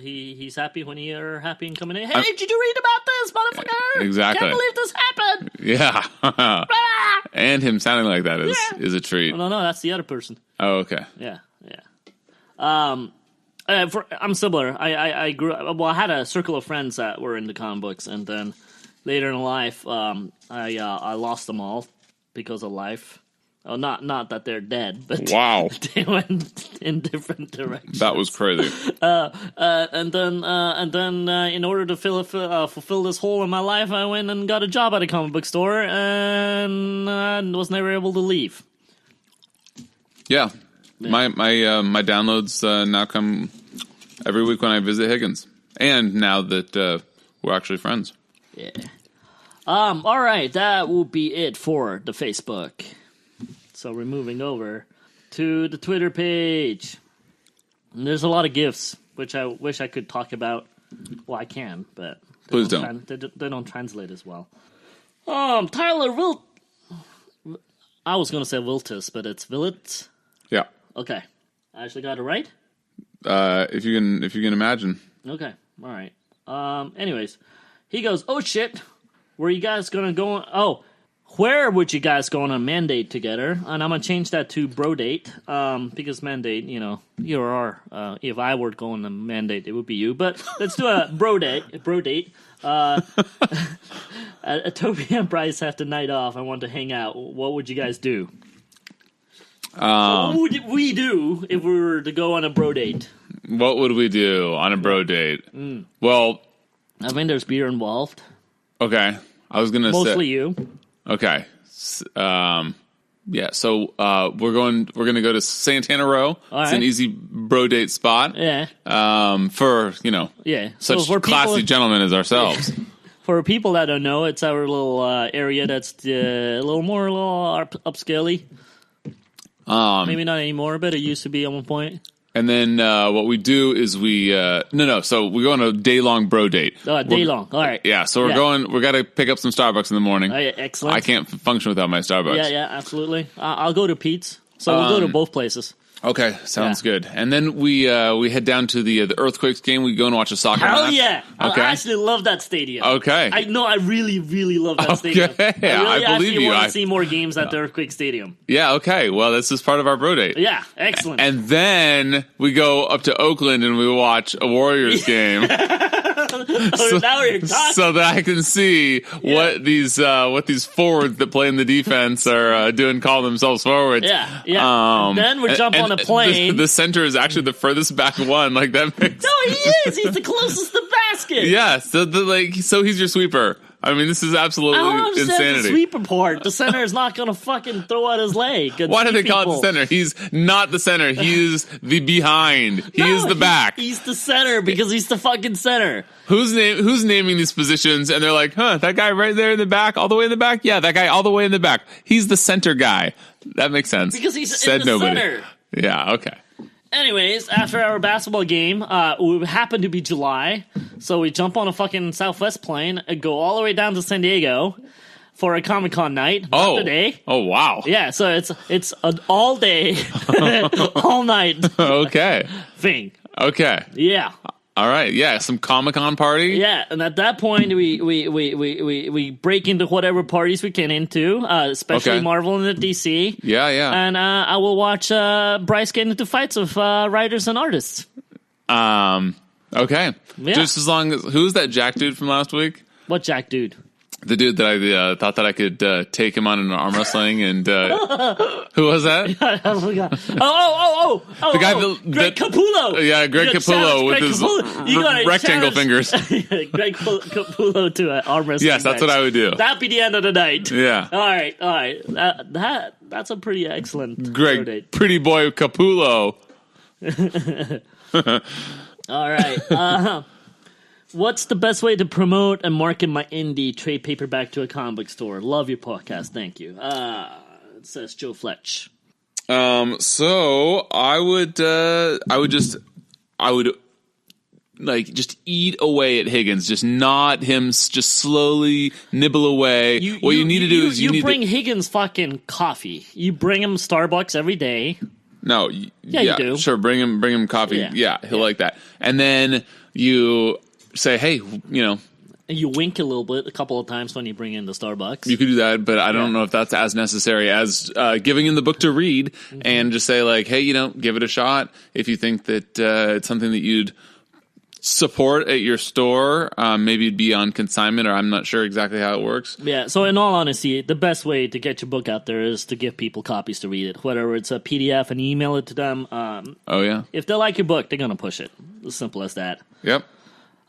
he's happy when you're happy and coming in. Hey, did you read about this, motherfucker?
Exactly.
Can't believe this happened.
Yeah. And him sounding like that is a treat.
No, that's the other person.
Oh, okay.
Yeah. I'm similar. I grew up. Well, I had a circle of friends that were into comic books, and then later in life, I lost them all because of life. Oh, not that they're dead, but
wow,
they went in different directions.
That was crazy.
And then, in order to fulfill this hole in my life, I went and got a job at a comic book store, and was never able to leave.
Yeah. My downloads now come every week when I visit Higgins, and now that we're actually friends.
Yeah. All right, that will be it for the Facebook. So we're moving over to the Twitter page. And there's a lot of GIFs, which I wish I could talk about. Well, I can, but
please don't.
They don't translate as well. Tyler I was going to say Wiltis, but it's Willits.
Yeah.
Okay, I actually got it right.
If you can imagine.
Okay, all right. Anyways, he goes, "Oh shit, were you guys gonna go? Where would you guys go on a mandate together?" And I'm gonna change that to bro date, because mandate, you're our. If I were going on a mandate, it would be you. But let's do a bro date. Toby and Bryce have the night off. I want to hang out. What would you guys do? What would we do if we were to go on a bro date?
What would we do on a bro date? Well,
I mean, there's beer involved.
Okay, I was gonna
mostly you.
Okay, yeah. So we're gonna go to Santana Row.
All
it's
right.
an easy bro date spot.
Yeah.
For such
for
classy gentlemen as ourselves.
For people that don't know, it's our little area that's a little upscale-y. Maybe not anymore, but it used to be at one point.
And then what we do is so we go on a day-long bro date.
Day-long, all right.
Yeah, so we got to pick up some Starbucks in the morning.
Yeah, excellent.
I can't function without my Starbucks.
Yeah, absolutely. I'll go to Pete's, so we'll go to both places.
Okay, sounds good. And then we head down to the Earthquakes game. We go and watch a soccer match.
Hell yeah!
Okay.
I actually love that stadium.
Okay.
I really, really love that stadium.
I believe you.
I want to see more games at the Earthquake Stadium.
Yeah, okay. Well, this is part of our bro date.
Yeah, excellent.
And then we go up to Oakland and we watch a Warriors game.
Now you're talking.
So that I can see what these forwards that play in the defense are doing, call themselves forwards.
Yeah. Then we jump on a plane.
The center is actually the furthest back one. Like that makes.
No, he is. He's the closest to basket.
Yeah. So he's your sweeper. I mean, this is absolutely insanity.
The sweeper part. The center is not going to fucking throw out his leg.
Why do they call it the center? He's not the center. He is the behind. He is the back.
He's the center because he's the fucking center.
Who's naming these positions? And they're like, that guy right there in the back, all the way in the back? Yeah, that guy all the way in the back. He's the center guy. That makes sense.
Because he's in the center.
Yeah, okay.
Anyways, after our basketball game, it happened to be July, so we jump on a fucking Southwest plane and go all the way down to San Diego for a Comic-Con night.
Oh,
day.
Oh, wow.
Yeah, so it's an all day, all night thing.
Okay.
Yeah.
All right, yeah, some Comic-Con party.
Yeah, and at that point, we break into whatever parties we can into, especially Marvel and the DC.
Yeah.
And I will watch Bryce get into fights with writers and artists.
Okay. Yeah. Just as long as... Who's that Jack dude from last week?
What Jack dude?
The dude that I thought that I could take him on an arm wrestling, and who was that?
I forgot. Oh!
The guy
Greg Capullo.
Yeah, Greg Capullo with his rectangle fingers.
Greg Capullo to an arm wrestling.
Yes, that's what I would do.
That'd be the end of the night.
Yeah.
All right. That's a pretty excellent
Greg,
date.
pretty boy Capullo.
All right. What's the best way to promote and market my indie trade paperback to a comic book store? Love your podcast. Thank you. It says Joe Fletch.
So I would like just eat away at Higgins, just not him, just slowly nibble away. What you need to do is
you bring Higgins fucking coffee. You bring him Starbucks every day.
No,
yeah, you do.
Sure, bring him coffee. Yeah, he'll like that. And then you say, hey, And
you wink a little bit a couple of times when you bring in the Starbucks.
You could do that, but I don't know if that's as necessary as giving him the book to read and just say, like, hey, give it a shot. If you think that it's something that you'd support at your store, maybe it'd be on consignment, or I'm not sure exactly how it works.
Yeah, so in all honesty, the best way to get your book out there is to give people copies to read it, whether it's a PDF and email it to them.
Oh, yeah.
If they like your book, they're going to push it. As simple as that.
Yep.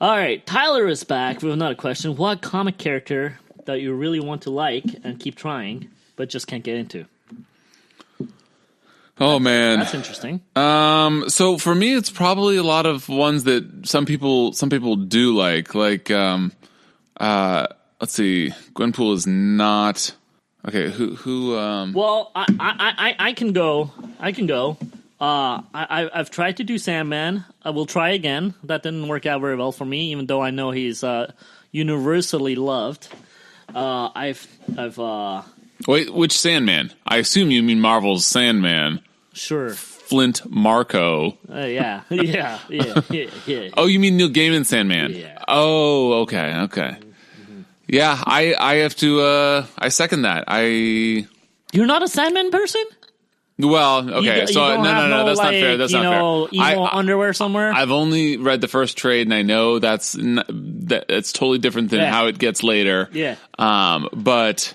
All right, Tyler is back with another question. What comic character that you really want to like and keep trying, but just can't get into?
Oh, man.
That's interesting.
So for me, it's probably a lot of ones that some people do like. Like, let's see, Gwenpool is not... Okay, who
Well, I can go. I've tried to do Sandman. I will try again. That didn't work out very well for me, even though I know he's universally loved.
Wait, which Sandman? I assume you mean Marvel's Sandman.
Sure.
Flint Marko.
Yeah.
Oh, you mean Neil Gaiman's Sandman?
Yeah.
Oh, okay. Mm-hmm. Yeah, I have to. I second that.
You're not a Sandman person?
Well, okay, so no, that's not fair. That's not fair.
Emo underwear somewhere.
I've only read the first trade, and I know that's totally different than how it gets later.
Yeah.
But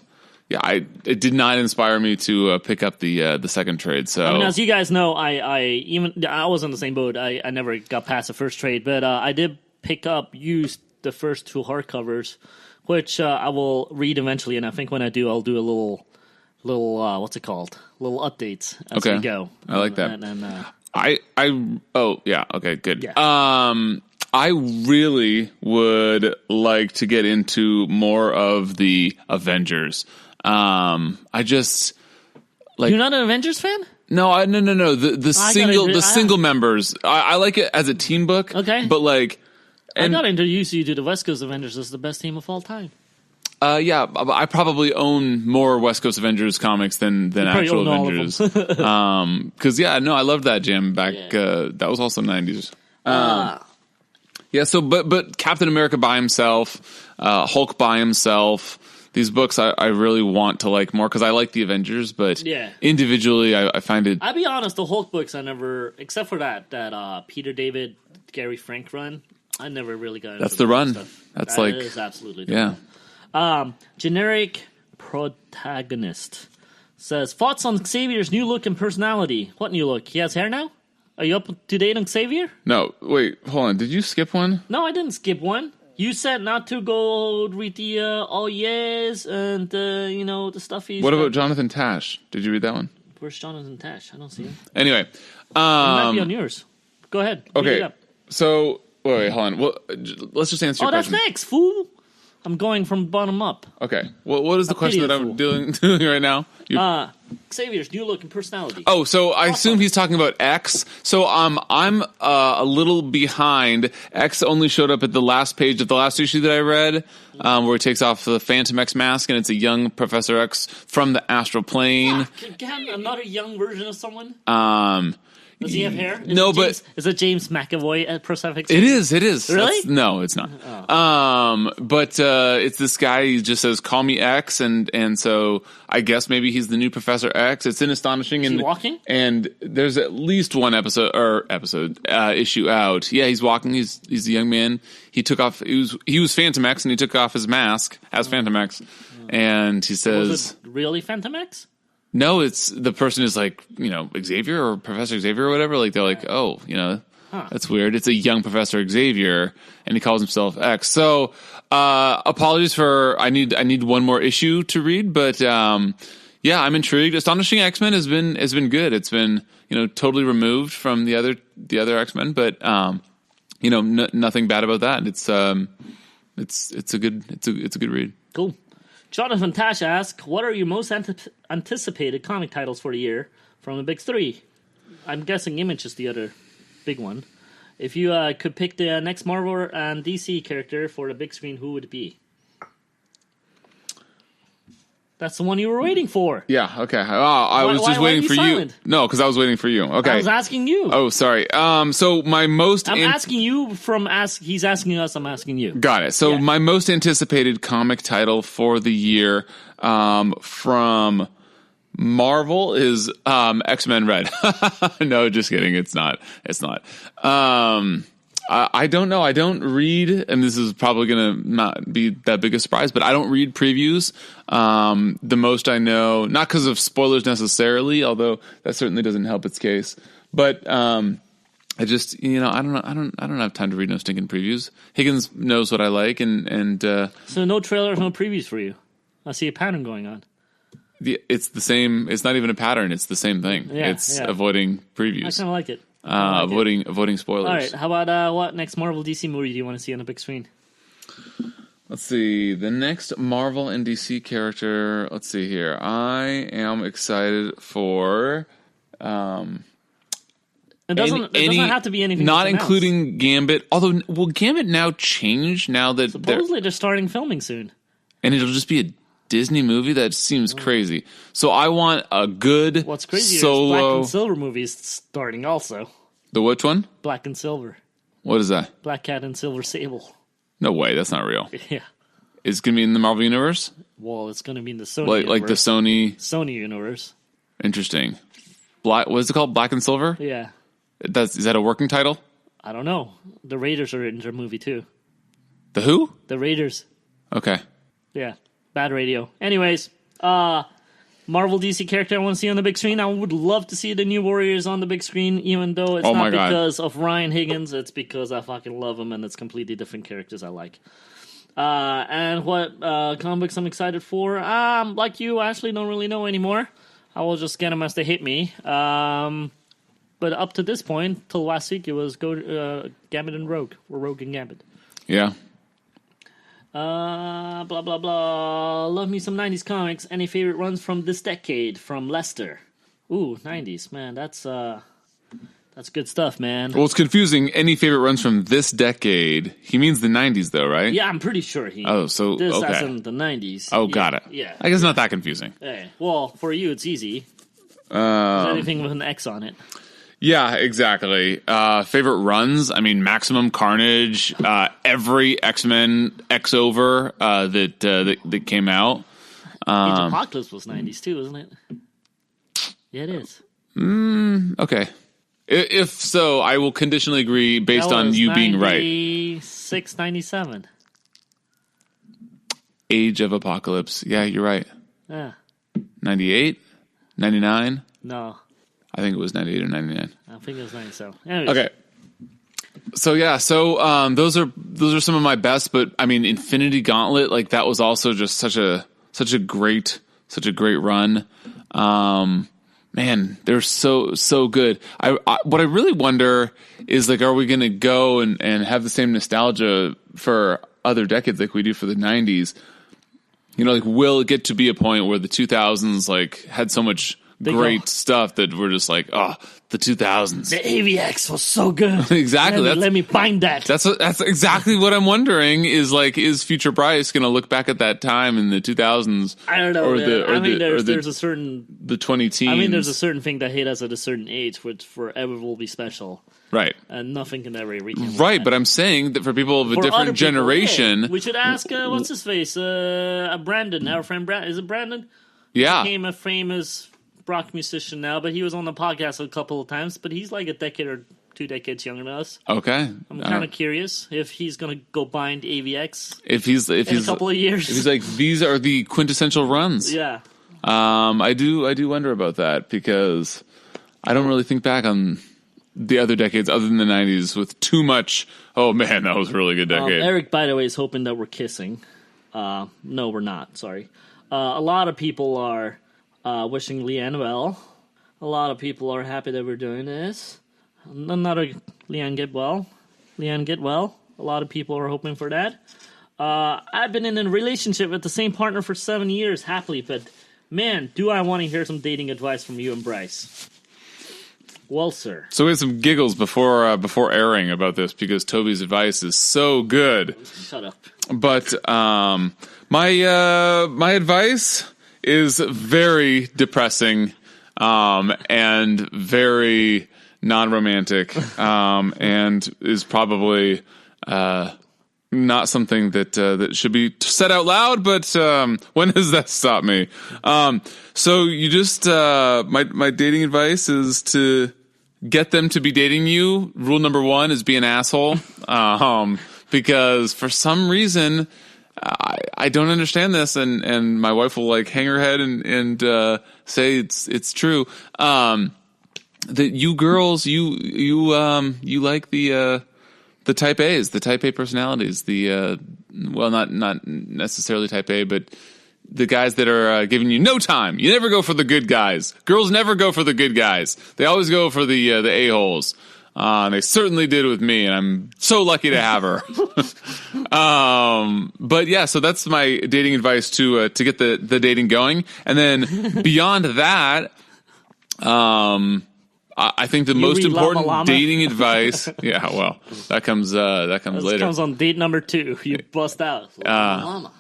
yeah, it did not inspire me to pick up the second trade. So
I mean, as you guys know, I was on the same boat. I never got past the first trade, but I did use the first two hardcovers, which I will read eventually. And I think when I do, I'll do a little what's it called? Little updates as we go.
I like that. Okay, good.
Yeah.
I really would like to get into more of the Avengers. I just like.
You're not an Avengers fan?
No. The single members. I like it as a team book.
Okay,
but like,
I gotta introduce you to the West Coast Avengers as the best team of all time.
Yeah, I probably own more West Coast Avengers comics than actual Avengers. Because I loved that jam back. That was also 90s. Yeah. So, but Captain America by himself, Hulk by himself. These books I really want to like more because I like the Avengers, but individually I find it.
I'll be honest, the Hulk books I never, except for that Peter David, Gary Frank run, I never really got into.
That's the run.
Stuff.
That
is absolutely the run. Generic protagonist says, thoughts on Xavier's new look and personality. What new look? He has hair now? Are you up to date on Xavier?
No, wait, hold on. Did you skip one?
No, I didn't skip one. You said not to go read the oh yes and the stuff he's.
What about Jonathan Tash? Did you read that one?
Where's Jonathan Tash? I don't see him.
Anyway,
it might be on yours. Go ahead.
Okay.
Read it up.
So wait, hold on. Well, let's just answer your question.
That's next, fool. I'm going from bottom up.
Okay. Well, what is the question that I'm doing right now?
Xavier's new look and personality.
Oh, so I assume he's talking about X. So I'm a little behind. X only showed up at the last page of the last issue that I read, where he takes off the Phantom X mask, and it's a young Professor X from the astral plane.
Again, another young version of someone. Does he have hair?
No, but
is it James McAvoy prosthetics?
It is.
Really?
No, it's not. But it's this guy. He just says, "Call me X," and so I guess maybe he's the new Professor X. It's in Astonishing.
Is he walking?
And there's at least one issue out. Yeah, he's walking. He's a young man. He took off. He was Phantom X, and he took off his mask as Phantom X, and he says,
"Was it really Phantom X?"
No, it's the person is like, Xavier or Professor Xavier or whatever. Like, they're like, oh, that's weird. It's a young Professor Xavier, and he calls himself X. So, apologies for, I need one more issue to read, but, yeah, I'm intrigued. Astonishing X-Men has been good. It's been, totally removed from the other X-Men, but, nothing bad about that. It's a good read.
Cool. Jonathan Tash asks, what are your most anticipated comic titles for the year from the big three? I'm guessing Image is the other big one. If you could pick the next Marvel and DC character for the big screen, who would it be? That's the one you were waiting for.
Yeah, okay. I was just waiting for you. No, because I was waiting for you. Okay.
I was asking you.
Oh, sorry. So my most...
I'm asking you from... He's asking us, I'm asking you.
Got it. So my most anticipated comic title for the year from Marvel is X-Men Red. No, just kidding. It's not. I don't know. I don't read, and this is probably going to not be that big a surprise, but I don't read previews. The most I know, not because of spoilers necessarily, although that certainly doesn't help its case. But I just, I don't have time to read no stinking previews. Higgins knows what I like, and
so no trailers, no previews for you. I see a pattern going on.
It's the same. It's not even a pattern. It's the same thing. It's avoiding previews.
I kind of like it.
Avoiding spoilers.
All right. How about what next Marvel DC movie do you want to see on the big screen?
Let's see. The next Marvel and DC character. Let's see here. I am excited for.
It doesn't have to be anything.
Not including Gambit. Although, will Gambit now change now that
supposedly they're starting filming soon?
And it'll just be a Disney movie? That seems crazy. So I want a good
What's crazy
solo...
is Black and Silver movie is starting also.
The which one?
Black and Silver.
What is that?
Black Cat and Silver Sable.
No way, that's not real.
Yeah.
Is it going to be in the Marvel Universe?
Well, it's going to be in the Sony universe.
Like the
Sony universe.
Interesting. What is it called? Black and Silver?
Yeah.
Is that a working title?
I don't know. The Raiders are in their movie too.
The who?
The Raiders.
Okay.
Yeah. Bad radio. Anyways, Marvel DC character I want to see on the big screen. I would love to see the New Warriors on the big screen, even though it's not because of Ryan Higgins. It's because I fucking love him, and it's completely different characters I like. And what comics I'm excited for? Like you, I actually don't really know anymore. I will just get them as they hit me. But up to this point, till last week, it was Gambit and Rogue. Or Rogue and Gambit.
Yeah.
Blah, blah, blah. Love me some 90s comics. Any favorite runs from this decade? From Lester. Ooh, 90s. Man, that's good stuff, man.
Well, it's confusing. Any favorite runs from this decade? He means the 90s, though, right?
Yeah, I'm pretty sure he...
This
as in the 90s.
Oh, got it.
Yeah.
I guess not that confusing.
Hey, well, for you, it's easy. Anything with an X on it.
Yeah, exactly. Favorite runs? I mean, Maximum Carnage, every X-Men X-Over that came out.
Age Apocalypse was 90s too, isn't it? Yeah, it is.
Okay. If so, I will conditionally agree based on you being right.
96, 97.
Age of Apocalypse. Yeah, you're right.
Yeah.
98? 99?
No.
I think it was 98 or 99.
I think it was 97. Anyways.
Okay. So yeah, those are some of my best, but I mean Infinity Gauntlet, like that was also just such a great run. Man, they're so good. What I really wonder is like, are we going to go and have the same nostalgia for other decades like we do for the 90s? Like will it get to be a point where the 2000s like had so much great stuff that we're just like, oh, the 2000s.
The AVX was so good.
Exactly.
Let me find that.
That's exactly what I'm wondering is future Bryce going to look back at that time in the 2000s?
I don't know. There's a certain
the 20 teens.
I mean, there's a certain thing that hit us at a certain age, which forever will be special.
Right.
And nothing can ever recreate
Right,
that.
but I'm saying that for people of a different generation.
Hey, we should ask, what's his face? Brandon, our friend Brandon. Is it Brandon?
Yeah.
He became a famous rock musician now, but he was on the podcast a couple of times, but he's like a decade or 2 decades younger than us.
Okay.
I'm kind of curious if he's going to go bind AVX
if he's
in a couple of years.
If he's like, these are the quintessential runs.
Yeah.
I do wonder about that because I don't really think back on the other decades other than the 90s with too much, oh man, that was a really good decade.
Eric, by the way, is hoping that we're kissing. No, we're not. Sorry. A lot of people are wishing Leanne well. A lot of people are happy that we're doing this. Another Leanne get well. Leanne get well. A lot of people are hoping for that. I've been in a relationship with the same partner for 7 years, happily, but man, do I want to hear some dating advice from you and Bryce. Well, sir.
So we had some giggles before airing about this because Toby's advice is so good.
Shut up.
But my advice is very depressing and very non-romantic and is probably not something that should be said out loud. But when does that stop me? So you just my dating advice is to get them to be dating you. Rule number 1 is be an asshole. Because for some reason, I don't understand this, and my wife will like hang her head and say it's true. That you girls, you like the type A's, the type A personalities, well, not necessarily type A, but the guys that are giving you no time. You never go for the good guys. Girls never go for the good guys. They always go for the A-holes. They certainly did with me, and I'm so lucky to have her. But yeah, so that's my dating advice to get the dating going. And then beyond that, I think the most important
Llama.
dating advice. Yeah, well, that comes later.
Comes on date number 2. You bust out. Llama.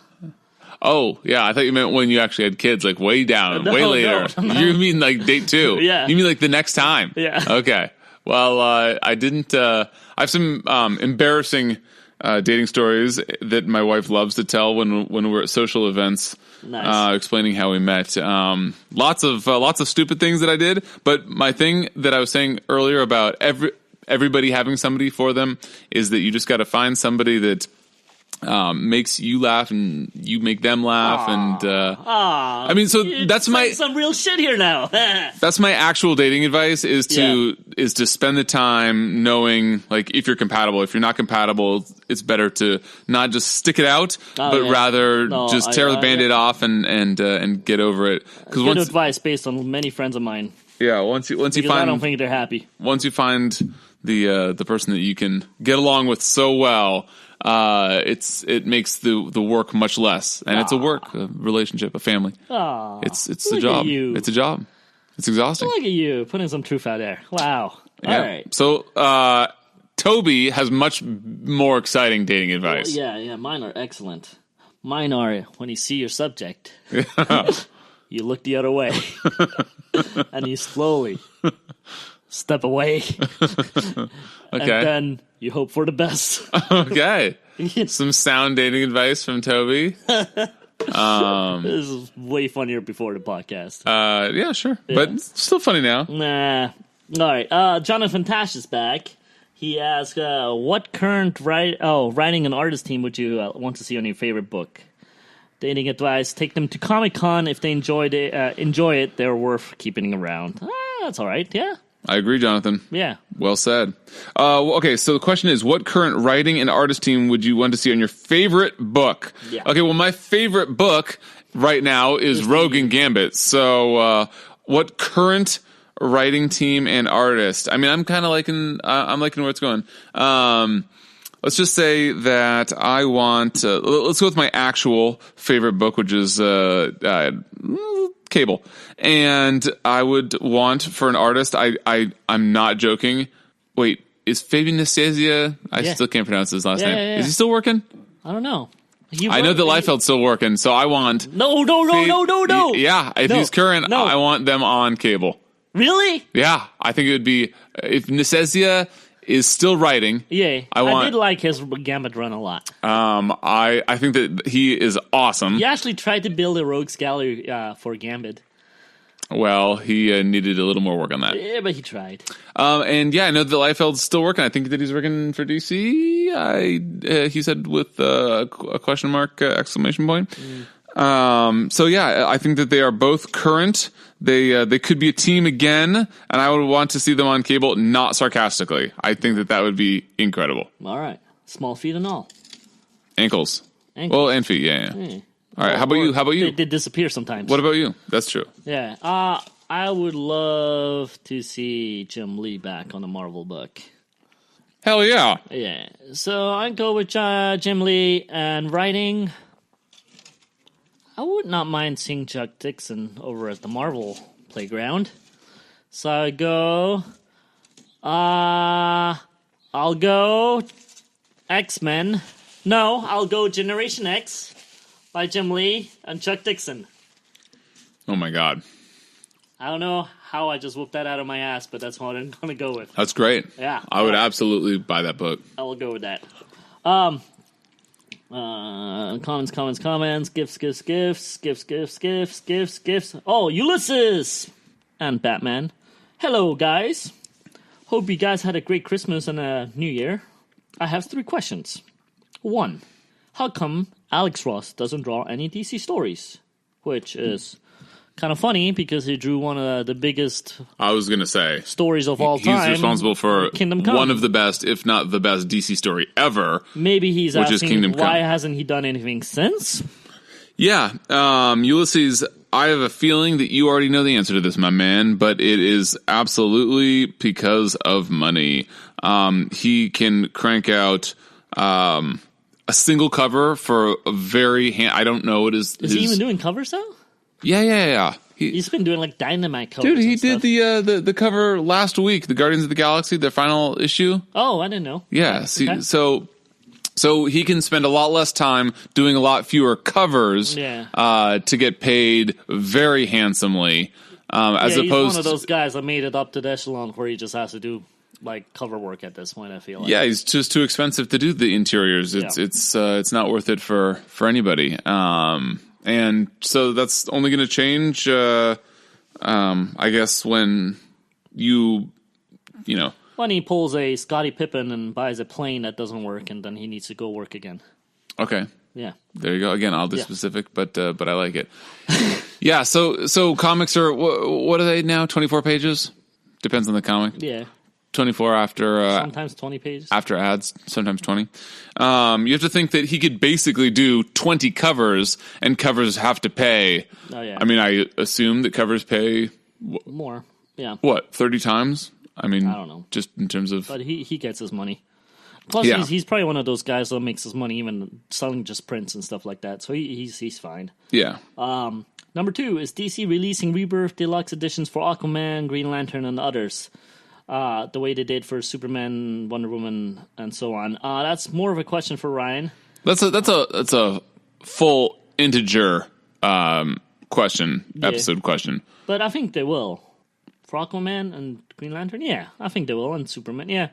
Oh, yeah, I thought you meant when you actually had kids, like way down, way later. No. You mean like date 2?
Yeah.
You mean like the next time?
Yeah.
Okay. Well, I didn't. I have some embarrassing dating stories that my wife loves to tell when we're at social events,
nice.
Explaining how we met. Lots of stupid things that I did, but my thing that I was saying earlier about everybody having somebody for them is that you just got to find somebody that makes you laugh and you make them laugh. I mean, so that's
some real shit here now.
That's my actual dating advice is to spend the time knowing, like, if you're compatible. If you're not compatible, it's better to not just stick it out, rather just tear the Band-Aid off and get over it.
Good advice based on many friends of mine.
Yeah, once you find,
I don't think they're happy.
Once you find the person that you can get along with so well, it makes the work much less, and it's a relationship, a family. It's a job. It's a job. It's exhausting.
Look at you putting some truth out there. Wow.
Yeah.
All right.
So Toby has much more exciting dating advice.
Yeah. Mine are excellent. Mine are when you see your subject, you look the other way, and you slowly step away.
Okay.
And then you hope for the best.
Okay. Some sound dating advice from Toby.
This is way funnier before the podcast.
Yeah, sure. Yeah. But it's still funny now.
Nah. All right. Jonathan Tash is back. He asks, what current writing and artist team would you want to see on your favorite book? Dating advice, take them to Comic-Con. If they enjoy it, they're worth keeping around. That's all right. Yeah.
I agree, Jonathan.
Yeah.
Well said. Okay, so the question is, what current writing and artist team would you want to see on your favorite book?
Yeah.
Okay, well, my favorite book right now is Rogue and Gambit. So what current writing team and artist? I mean, I'm kind of liking where it's going. Let's just say that I want let's go with my actual favorite book, which is cable. And I would want for an artist, I'm not joking. Wait, is Fabian Nicieza? I still can't pronounce his last name.
Yeah.
Is he still working?
I don't know.
I know that Liefeld's still working, so I want...
No.
Yeah, if he's current, I want them on cable.
Really?
Yeah, I think it would be... If Nicieza is still writing...
Yeah, I did like his Gambit run a lot.
I think that he is awesome.
He actually tried to build a rogues gallery for Gambit.
Well, he needed a little more work on that.
Yeah, but he tried.
And yeah, I know that Liefeld's still working. I think that he's working for DC. He said with a question mark, exclamation point. So yeah, I think that they are both current. They could be a team again, and I would want to see them on cable, not sarcastically. I think that would be incredible.
All right. Small feet and all.
Ankles. Well, and feet, yeah. All right, how about you?
They disappear sometimes.
What about you? That's true.
Yeah. I would love to see Jim Lee back on a Marvel book.
Hell yeah.
Yeah. So I'd go with Jim Lee, and writing. I would not mind seeing Chuck Dixon over at the Marvel playground. So I go. I'll go X-Men. No, I'll go Generation X by Jim Lee and Chuck Dixon.
Oh my God.
I don't know how I just whooped that out of my ass, but that's what I'm going to go with.
That's great.
Yeah.
I would absolutely buy that book.
I will go with that. Comments, gifts. Oh, Ulysses and Batman. Hello, guys. Hope you guys had a great Christmas and a New Year. I have 3 questions. 1. How come Alex Ross doesn't draw any DC stories? Which is kind of funny because he drew one of the biggest
I was going to say
stories of all time.
He's responsible for
Kingdom Come.
One of the best, if not the best DC story ever.
Maybe he's
which is
asking
Kingdom
why
Come.
hasn't he done anything since?
Yeah. Ulysses, I have a feeling that you already know the answer to this, my man, but it is absolutely because of money. He can crank out a single cover for a very... I don't know what is...
Is he even doing covers now?
Yeah.
He's been doing like Dynamite covers.
Dude, he
and
did
stuff.
the cover last week, the Guardians of the Galaxy, the final issue.
Oh, I didn't know.
Yeah, see,
Okay.
so he can spend a lot less time doing a lot fewer covers to get paid very handsomely. As
he's
opposed
one of those guys that made it up to the echelon where he just has to do like cover work at this point, I feel like.
Yeah, he's just too expensive to do the interiors. It's not worth it for anybody. And so that's only going to change, I guess, when you know.
When he pulls a Scottie Pippen and buys a plane that doesn't work, and then he needs to go work again.
Okay.
Yeah.
There you go. Again, I'll be specific, but I like it. Yeah. So comics are what are they now? 24 pages. Depends on the comic.
Yeah.
24 after
sometimes 20 pages
after ads, sometimes 20. You have to think that he could basically do 20 covers, and covers have to pay.
Oh yeah.
I mean, I assume that covers pay
more. Yeah.
What, 30 times? I mean,
I don't know.
Just in terms of,
but he gets his money. Plus, he's probably one of those guys that makes his money even selling just prints and stuff like that. So he's fine.
Yeah.
Number 2 is DC releasing Rebirth Deluxe editions for Aquaman, Green Lantern, and others. The way they did for Superman, Wonder Woman, and so on. That's more of a question for Ryan.
That's a full integer question, episode question.
But I think they will. For Aquaman and Green Lantern, yeah, I think they will, and Superman, yeah.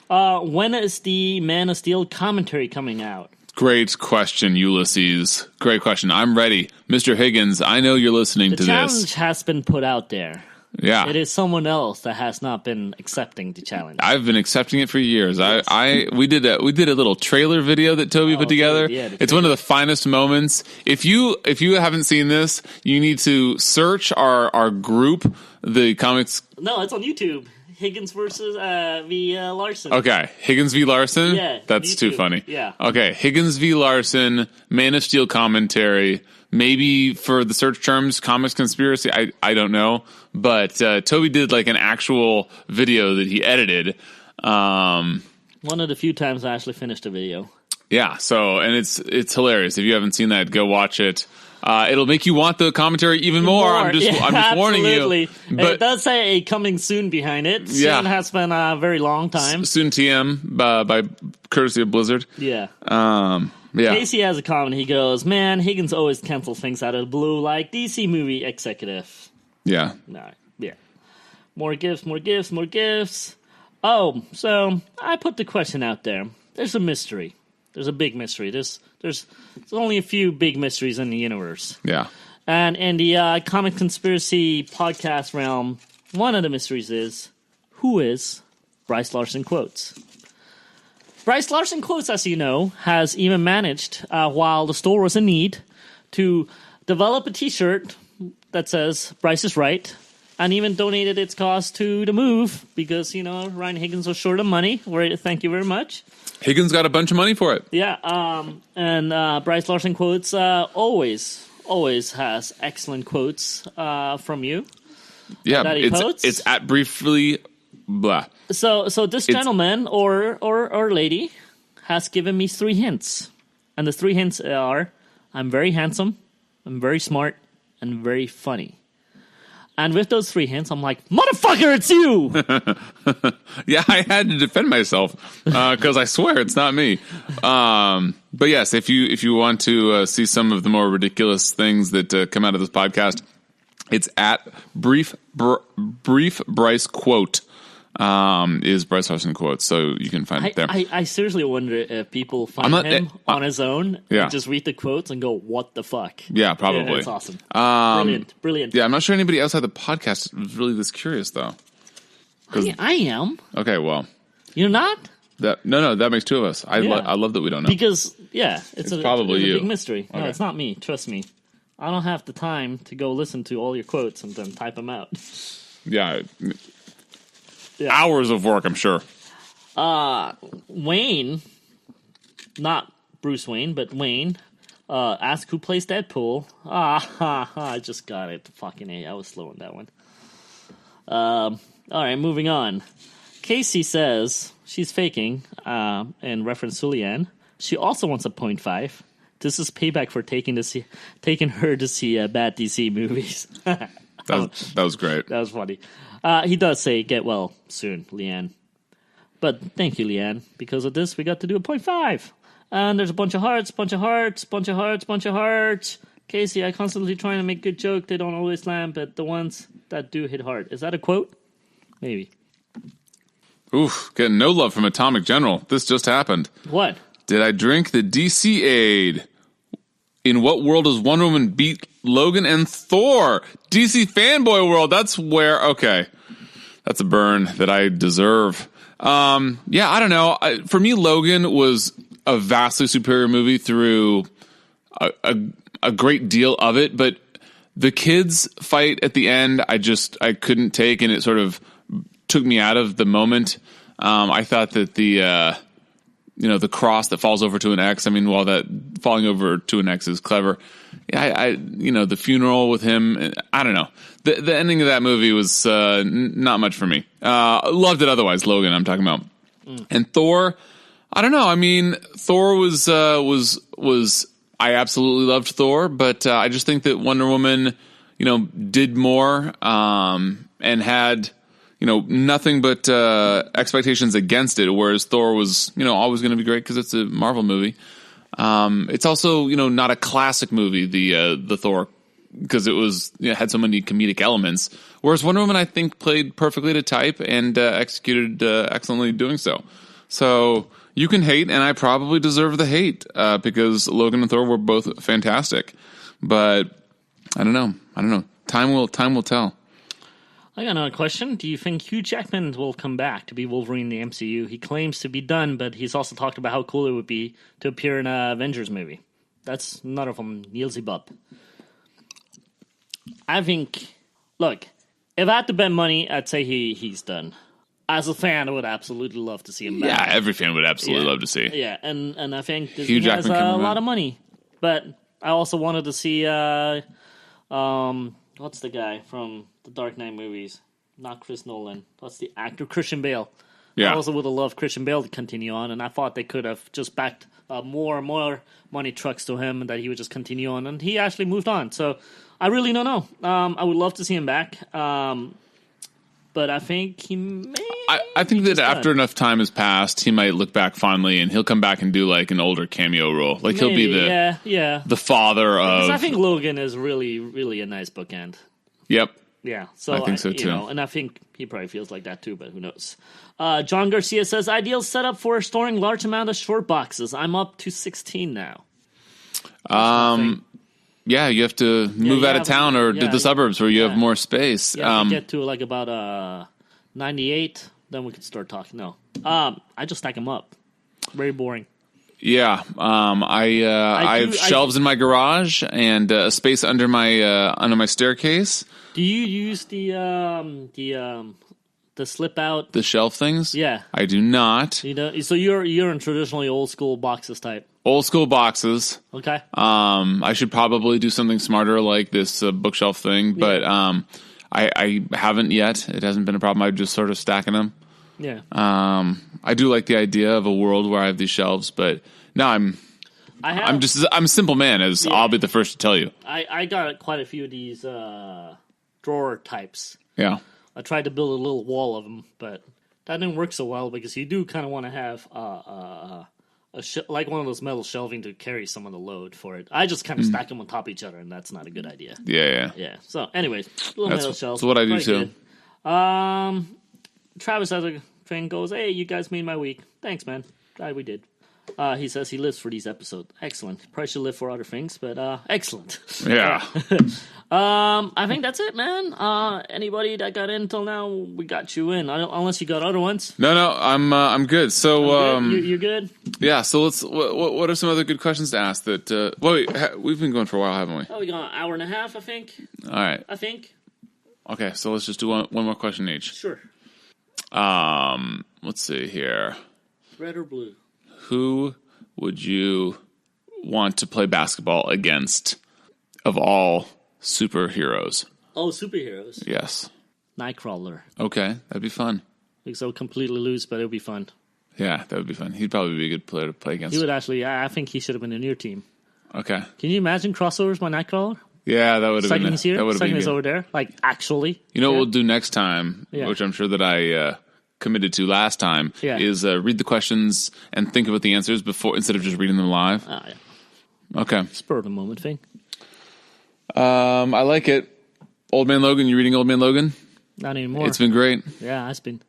When is the Man of Steel commentary coming out?
Great question, Ulysses. Great question. I'm ready. Mr. Higgins, I know you're listening to this.
The challenge has been put out there.
Yeah.
It is someone else that has not been accepting the challenge.
I've been accepting it for years. We did a little trailer video that Toby put together. It's one of the finest moments. If you haven't seen this, you need to search our group, the comics.
No, it's on YouTube. Higgins versus v. Larsen.
Okay, Higgins v. Larsen?
Yeah.
That's too funny.
Yeah.
Okay, Higgins v. Larsen, Man of Steel commentary. Maybe for the search terms, comics conspiracy, I don't know. But Toby did like an actual video that he edited.
One of the few times I actually finished a video.
Yeah, so, and it's hilarious. If you haven't seen that, go watch it. It'll make you want the commentary even more. I'm just warning you.
But it does say a coming soon behind it. Soon has been a very long time.
Soon TM by courtesy of Blizzard.
Yeah.
Yeah.
Casey has a comment. He goes, man, Higgins always cancels things out of the blue like DC movie executive.
Yeah.
No, yeah. More gifts, more gifts, more gifts. Oh, so I put the question out there. There's a mystery. There's a big mystery. There's only a few big mysteries in the universe.
Yeah.
And in the comic conspiracy podcast realm, one of the mysteries is, who is Bryce Larsen Quotes? Bryce Larsen Quotes, as you know, has even managed, while the store was in need, to develop a t-shirt that says Bryce is right, and even donated its cost to the move because, Ryan Higgins was short of money. Thank you very much.
Higgins got a bunch of money for it.
Yeah, and Bryce Larsen Quotes always has excellent quotes from you.
Yeah, it's at briefly blah.
So this gentleman or lady has given me 3 hints, and the 3 hints are: I'm very handsome, I'm very smart, and very funny. And with those 3 hints, I'm like, motherfucker, it's you!
Yeah, I had to defend myself, because I swear it's not me. But yes, if you want to see some of the more ridiculous things that come out of this podcast, it's at Brief Bryce Quote. Is Bryce Larsen Quotes, so you can find it there.
I seriously wonder if people find him on his own and just read the quotes and go, what the fuck?
Yeah, probably.
Yeah, it's awesome. Brilliant.
Yeah, I'm not sure anybody outside the podcast is really this curious, though.
I am.
Okay, well.
You're not?
No, that makes 2 of us. I love that we don't know.
Because, it's
probably
it's
you.
a big mystery.
Okay.
No, it's not me. Trust me. I don't have the time to go listen to all your quotes and then type them out.
Yeah. Hours of work, I'm sure.
Wayne, not Bruce Wayne, but Wayne, ask who plays Deadpool. I just got it. Fucking A. I was slow on that one. All right, moving on. Casey says she's faking, in reference to Leanne. She also wants a 0.5. This is payback for taking her to see bad DC movies.
That was great.
That was funny. He does say, get well soon, Leanne. But thank you, Leanne. Because of this, we got to do a 0.5. And there's a bunch of hearts. Casey, I constantly trying to make good joke. They don't always land, but the ones that do hit hard. Is that a quote? Maybe.
Oof, getting no love from Atomic General. This just happened.
What?
Did I drink the DC aid? In what world does Wonder Woman beat Logan and Thor? DC fanboy world. That's where, okay. That's a burn that I deserve. I don't know. For me, Logan was a vastly superior movie through a great deal of it, but the kids fight at the end, I couldn't take, and it sort of took me out of the moment. I thought that the cross that falls over to an X. I mean, while that falling over to an X is clever, the funeral with him. I don't know. The ending of that movie was not much for me. Loved it otherwise. Logan, I'm talking about, and Thor. I don't know. I mean, Thor was. I absolutely loved Thor, but I just think that Wonder Woman, did more and had. Nothing but expectations against it, whereas Thor was, always going to be great because it's a Marvel movie. It's also, not a classic movie, the Thor, because it was had so many comedic elements. Whereas Wonder Woman, I think, played perfectly to type and executed excellently doing so. So you can hate, and I probably deserve the hate because Logan and Thor were both fantastic. But I don't know. Time will tell.
I got another question. Do you think Hugh Jackman will come back to be Wolverine in the MCU? He claims to be done, but he's also talked about how cool it would be to appear in an Avengers movie. That's another from Nielsie Bupp. I think, look, if I had to bet money, I'd say he's done. As a fan, I would absolutely love to see him back.
Yeah, every fan would absolutely love to see.
Yeah, and I think Disney has a lot of money. But I also wanted to see, what's the guy from the Dark Knight movies? Not Chris Nolan. What's the actor? Christian Bale.
Yeah.
I also would have loved Christian Bale to continue on, and I thought they could have just backed more and more money trucks to him, and that he would just continue on, and he actually moved on. So I really don't know. I would love to see him back, but I think he may.
I think that after enough time has passed, he might look back fondly, and he'll come back and do like an older cameo role. Like he'll be the father of.
Because I think Logan is really, really a nice bookend.
Yep.
Yeah, so
I think so too.
And I think he probably feels like that too, but who knows? John Garcia says, ideal setup for storing large amount of short boxes. I'm up to 16 now.
Yeah, you have to move out of town or to the suburbs where you have more space.
Yeah, if you get to like about 98, then we could start talking. No, I just stack them up. Very boring.
Yeah, I have shelves in my garage and a space under my staircase.
Do you use the slip out,
the shelf things?
Yeah,
I do not.
You know, so you're in traditionally old school boxes type.
Old school boxes.
Okay.
I should probably do something smarter like this bookshelf thing, but I haven't yet. It hasn't been a problem. I'm just sort of stacking them.
Yeah.
I do like the idea of a world where I have these shelves, but no, I'm a simple man, as I'll be the first to tell you.
I got quite a few of these drawer types.
Yeah.
I tried to build a little wall of them, but that didn't work so well because you do kind of want to have like one of those metal shelving to carry some of the load for it. I just kind of stack them on top of each other, and that's not a good idea.
Yeah.
So, anyways, little metal shelves.
That's what I do too.
Travis has a thing goes, hey, you guys made my week. Thanks, man. Glad we did. He says he lives for these episodes. Excellent. Probably should live for other things, but excellent.
Yeah.
I think that's it, man. Anybody that got in till now, we got you in. Unless you got other ones.
No, I'm good. So
you're good.
Yeah. So let's. What are some other good questions to ask? That we've been going for a while, haven't we?
Oh, we got an hour and a half, I think.
All right.
I think.
Okay, so let's just do one more question each.
Sure.
Let's see here.
Red or blue?
Who would you want to play basketball against of all superheroes?
Oh, superheroes.
Yes.
Nightcrawler.
Okay, that'd be fun.
Because I would completely lose, but it would be fun.
Yeah, that would be fun. He'd probably be a good player to play against.
He would actually. I think he should have been in your team.
Okay.
Can you imagine crossovers by Nightcrawler?
Yeah, that would have been.
Second he's here,
that would have been
second is
good.
over there. Like, actually.
You know what we'll do next time, which I'm sure that I committed to last time, is read the questions and think about the answers before instead of just reading them live.
Yeah.
Okay.
Spur of the moment thing.
I like it. Old Man Logan, you reading Old Man Logan?
Not anymore.
It's been great.
Yeah, it has been.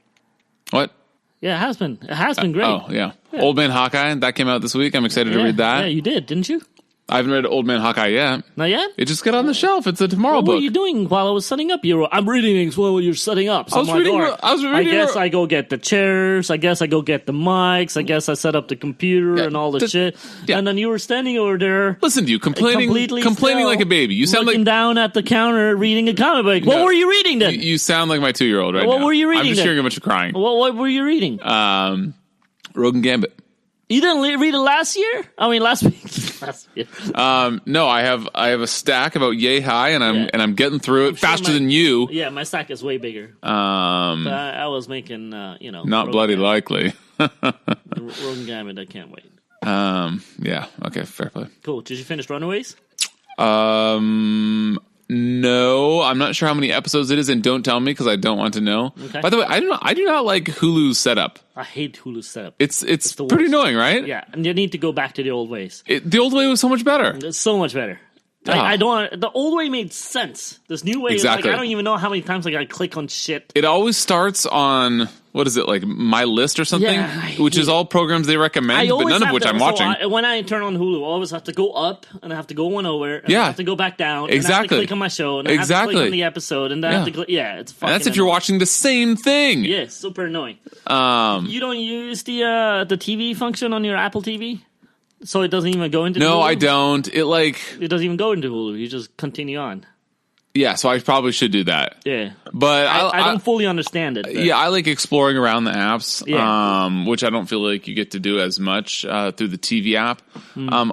What?
Yeah, it has been. It has been great.
Oh, yeah. Old Man Hawkeye, that came out this week. I'm excited to read that.
Yeah, you did, didn't you?
I haven't read Old Man Hawkeye yet.
Not yet?
It just got on the shelf. It's a tomorrow book.
What were you doing while I was setting up? I'm reading things while you're setting up. So I guess I go get the chairs. I guess I go get the mics. I guess I set up the computer and all the shit. Yeah. And then you were standing over there.
Listen to you, complaining like a baby. You sound
looking down at the counter reading a comic book. What were you reading then?
You sound like my 2-year-old right now.
What were you reading
I'm just
then?
hearing a bunch of crying.
What were you reading?
Rogue and Gambit.
You didn't read it last year? I mean, last week. Last year.
No, I have a stack about yay high, and I'm getting through it faster than you.
Yeah, my stack is way bigger. But I was making,
not bloody likely.
Rogue and Gambit, I can't wait.
Yeah. Okay. Fair play.
Cool. Did you finish Runaways?
No, I'm not sure how many episodes it is, and don't tell me because I don't want to know. Okay. By the way, I do not like Hulu's setup.
I hate Hulu's setup.
It's pretty annoying, right?
Yeah, and you need to go back to the old ways.
The old way was so much better.
It's so much better. I don't. The old way made sense. This new way,
exactly.
I don't even know how many times I gotta click on shit.
It always starts on what is it like My List or something, which is all programs they recommend, but none of which I'm watching.
When I turn on Hulu, I always have to go up and I have to go one over. And I have to go back down. And I have to click on my show and I have to click on the episode and then I have to click. Yeah, it's fucking.
And that's if you're watching the same thing.
Yeah, super annoying. You don't use the TV function on your Apple TV. So it doesn't even go into Hulu?
No, I don't. It
doesn't even go into Hulu. You just continue on.
Yeah, so I probably should do that.
Yeah.
But
I don't fully understand it. But.
Yeah, I like exploring around the apps, which I don't feel like you get to do as much through the TV app.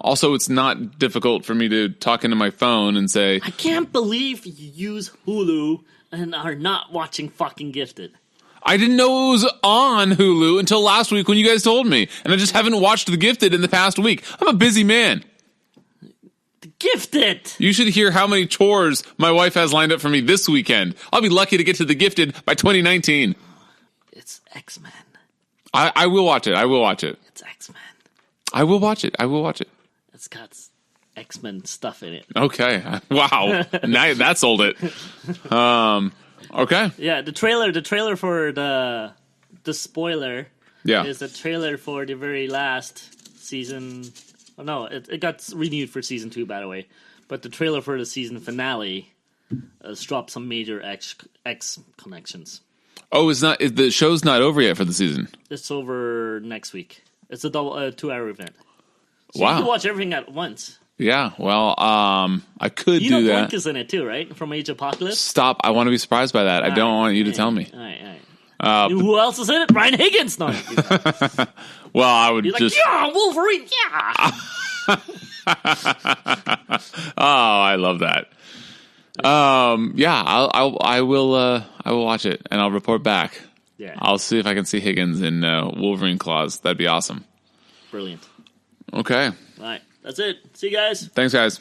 Also, it's not difficult for me to talk into my phone and say...
I can't believe you use Hulu and are not watching fucking Gifted.
I didn't know it was on Hulu until last week when you guys told me, and I just haven't watched The Gifted in the past week. I'm a busy man.
The Gifted!
You should hear how many chores my wife has lined up for me this weekend. I'll be lucky to get to The Gifted by 2019.
It's X-Men.
I will watch it. I will watch it.
It's X-Men.
I will watch it. I will watch it.
It's got X-Men stuff in it.
Okay. Wow. Now that sold it. Okay.
Yeah, the trailer for the spoiler is the trailer for the very last season. Oh, no, it got renewed for season 2, by the way. But the trailer for the season finale dropped some major X connections.
Oh, the show's not over yet for the season.
It's over next week. It's a double 2-hour event. So
wow.
You can watch everything at once.
Yeah, well, I could do that.
Blink is in it too, right? From Age of Apocalypse?
Stop. I want to be surprised by that. I don't want you to tell me.
All right. Who else is in it? Ryan Higgins. No.
Well, I would
He's
just...
like, yeah, Wolverine, yeah!
Oh, I love that. Yeah, I will watch it, and I'll report back.
Yeah.
I'll see if I can see Higgins in Wolverine claws. That'd be awesome.
Brilliant.
Okay.
All right. That's it. See you guys.
Thanks, guys.